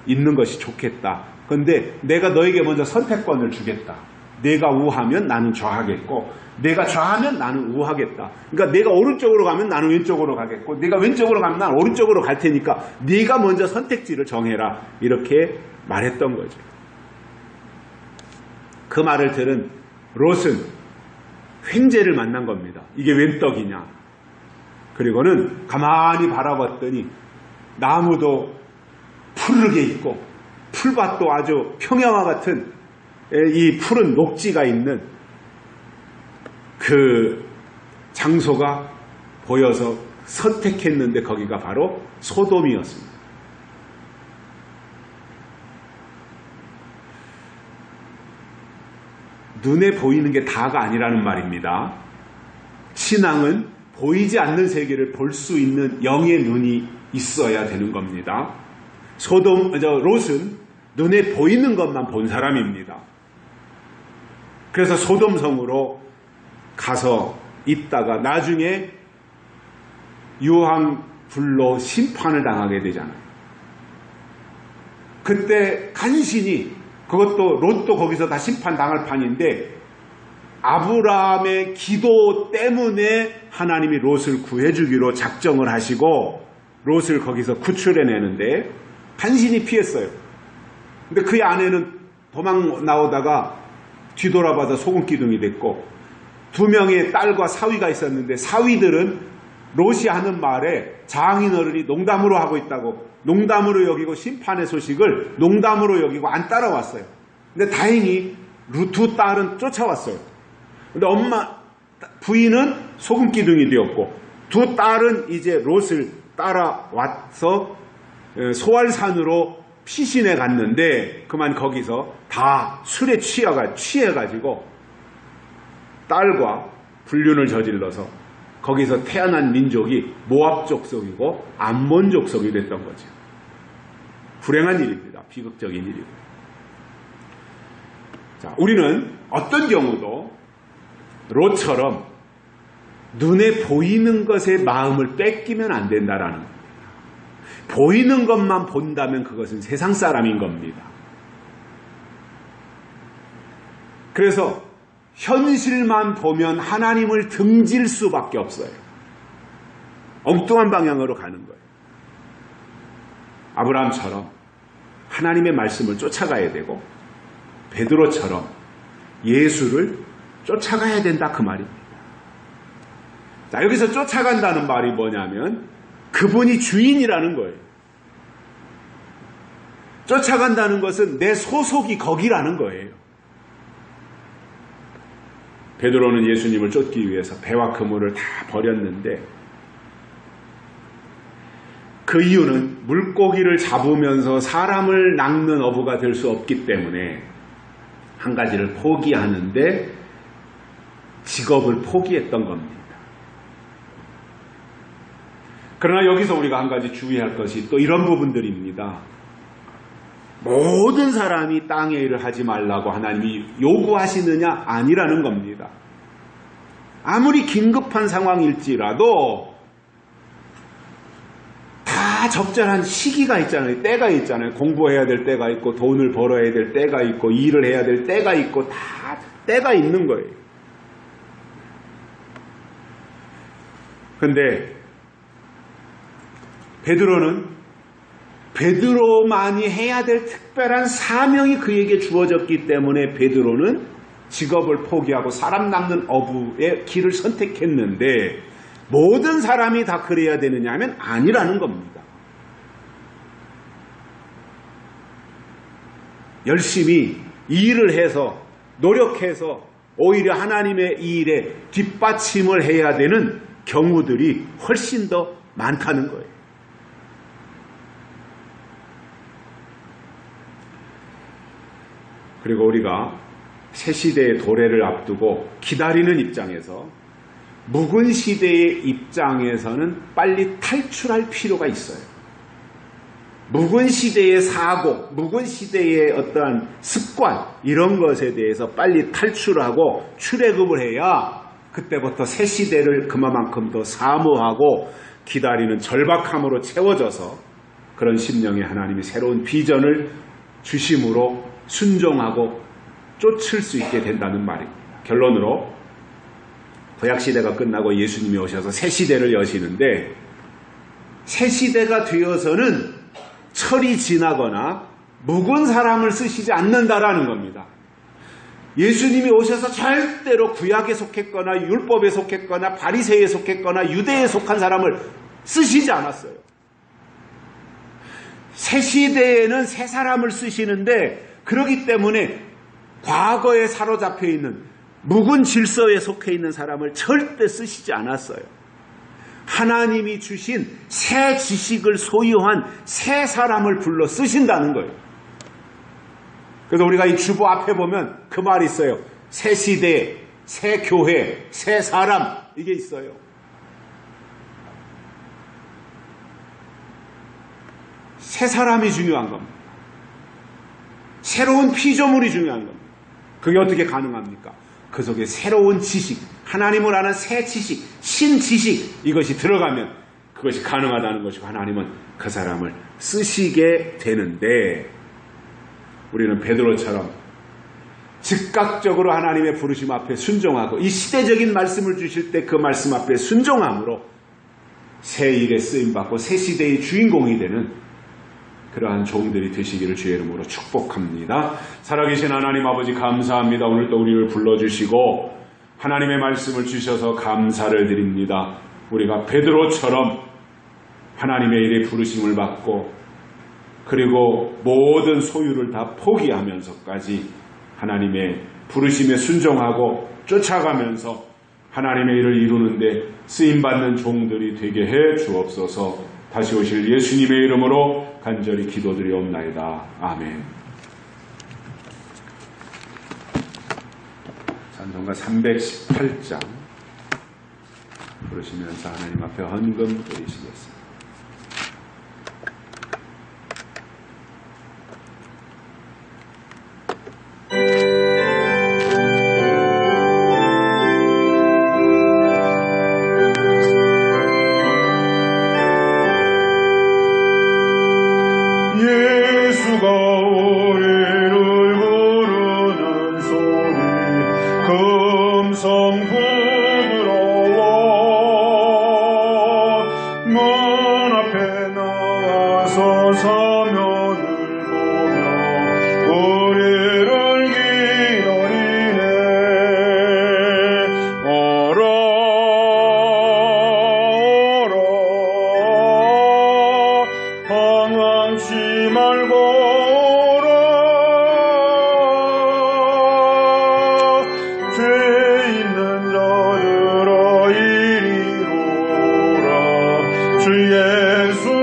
A: 있는 것이 좋겠다. 그런데 내가 너에게 먼저 선택권을 주겠다. 내가 우하면 나는 좌하겠고 내가 좌하면 나는 우하겠다. 그러니까 내가 오른쪽으로 가면 나는 왼쪽으로 가겠고 내가 왼쪽으로 가면 나는 오른쪽으로 갈 테니까 네가 먼저 선택지를 정해라. 이렇게 말했던 거죠. 그 말을 들은 롯은 횡재를 만난 겁니다. 이게 웬 떡이냐. 그리고는 가만히 바라봤더니 나무도 푸르게 있고 풀밭도 아주 평야와 같은 이 푸른 녹지가 있는 그 장소가 보여서 선택했는데 거기가 바로 소돔이었습니다. 눈에 보이는 게 다가 아니라는 말입니다. 신앙은 보이지 않는 세계를 볼 수 있는 영의 눈이 있어야 되는 겁니다. 롯은 눈에 보이는 것만 본 사람입니다. 그래서 소돔성으로 가서 있다가 나중에 유황불로 심판을 당하게 되잖아요. 그때 간신히 그것도 롯도 거기서 다 심판당할 판인데 아브라함의 기도 때문에 하나님이 롯을 구해주기로 작정을 하시고 롯을 거기서 구출해내는데 간신히 피했어요. 근데 그의 아내는 도망 나오다가 뒤돌아봐서 소금기둥이 됐고 2명의 딸과 사위가 있었는데 사위들은 롯이 하는 말에 장인어른이 농담으로 하고 있다고 농담으로 여기고 심판의 소식을 농담으로 여기고 안 따라왔어요. 근데 다행히 두 딸은 쫓아왔어요. 근데 부인은 소금기둥이 되었고 두 딸은 이제 롯을 따라와서 소알산으로 피신해 갔는데 그만 거기서 다 술에 취해가지고 딸과 불륜을 저질러서 거기서 태어난 민족이 모압 족속이고 암몬 족속이 됐던 거죠. 불행한 일입니다. 비극적인 일이고. 자, 우리는 어떤 경우도 롯처럼 눈에 보이는 것에 마음을 뺏기면 안 된다라는 겁니다. 보이는 것만 본다면 그것은 세상 사람인 겁니다. 그래서 현실만 보면 하나님을 등질 수밖에 없어요. 엉뚱한 방향으로 가는 거예요. 아브라함처럼 하나님의 말씀을 쫓아가야 되고 베드로처럼 예수를 쫓아가야 된다 그 말입니다. 자, 여기서 쫓아간다는 말이 뭐냐면 그분이 주인이라는 거예요. 쫓아간다는 것은 내 소속이 거기라는 거예요. 베드로는 예수님을 쫓기 위해서 배와 그물을 다 버렸는데 그 이유는 물고기를 잡으면서 사람을 낚는 어부가 될 수 없기 때문에 한 가지를 포기하는데 직업을 포기했던 겁니다. 그러나 여기서 우리가 한 가지 주의할 것이 또 이런 부분들입니다. 모든 사람이 땅의 일을 하지 말라고 하나님이 요구하시느냐? 아니라는 겁니다. 아무리 긴급한 상황일지라도 다 적절한 시기가 있잖아요. 때가 있잖아요. 공부해야 될 때가 있고 돈을 벌어야 될 때가 있고 일을 해야 될 때가 있고 다 때가 있는 거예요. 근데 베드로만이 해야 될 특별한 사명이 그에게 주어졌기 때문에 베드로는 직업을 포기하고 사람 낚는 어부의 길을 선택했는데 모든 사람이 다 그래야 되느냐 하면 아니라는 겁니다. 열심히 일을 해서 노력해서 오히려 하나님의 이 일에 뒷받침을 해야 되는 경우들이 훨씬 더 많다는 거예요. 그리고 우리가 새 시대의 도래를 앞두고 기다리는 입장에서 묵은 시대의 입장에서는 빨리 탈출할 필요가 있어요. 묵은 시대의 사고, 묵은 시대의 어떠한 습관 이런 것에 대해서 빨리 탈출하고 출애굽을 해야 그때부터 새 시대를 그만큼 더 사모하고 기다리는 절박함으로 채워져서 그런 심령에 하나님이 새로운 비전을 주심으로 순종하고 쫓을 수 있게 된다는 말입니다. 결론으로 구약시대가 끝나고 예수님이 오셔서 새 시대를 여시는데 새 시대가 되어서는 철이 지나거나 묵은 사람을 쓰시지 않는다라는 겁니다. 예수님이 오셔서 절대로 구약에 속했거나 율법에 속했거나 바리새에 속했거나 유대에 속한 사람을 쓰시지 않았어요. 새 시대에는 새 사람을 쓰시는데 그렇기 때문에 과거에 사로잡혀 있는 묵은 질서에 속해 있는 사람을 절대 쓰시지 않았어요. 하나님이 주신 새 지식을 소유한 새 사람을 불러 쓰신다는 거예요. 그래서 우리가 이 주보 앞에 보면 그 말이 있어요. 새 시대, 새 교회, 새 사람 이게 있어요. 새 사람이 중요한 겁니다. 새로운 피조물이 중요한 겁니다. 그게 어떻게 가능합니까? 그 속에 새로운 지식, 하나님을 아는 새 지식, 신지식 이것이 들어가면 그것이 가능하다는 것이고 하나님은 그 사람을 쓰시게 되는데 우리는 베드로처럼 즉각적으로 하나님의 부르심 앞에 순종하고 이 시대적인 말씀을 주실 때 그 말씀 앞에 순종함으로 새 일에 쓰임받고 새 시대의 주인공이 되는 그러한 종들이 되시기를 주의 이름으로 축복합니다. 살아계신 하나님 아버지 감사합니다. 오늘 또 우리를 불러주시고 하나님의 말씀을 주셔서 감사를 드립니다. 우리가 베드로처럼 하나님의 일에 부르심을 받고 그리고 모든 소유를 다 포기하면서까지 하나님의 부르심에 순종하고 쫓아가면서 하나님의 일을 이루는데 쓰임받는 종들이 되게 해 주옵소서. 다시 오실 예수님의 이름으로 간절히 기도드리옵나이다. 아멘. 찬송가 318장 부르시면서 하나님 앞에 헌금 드리시겠습니다.
B: 주 예수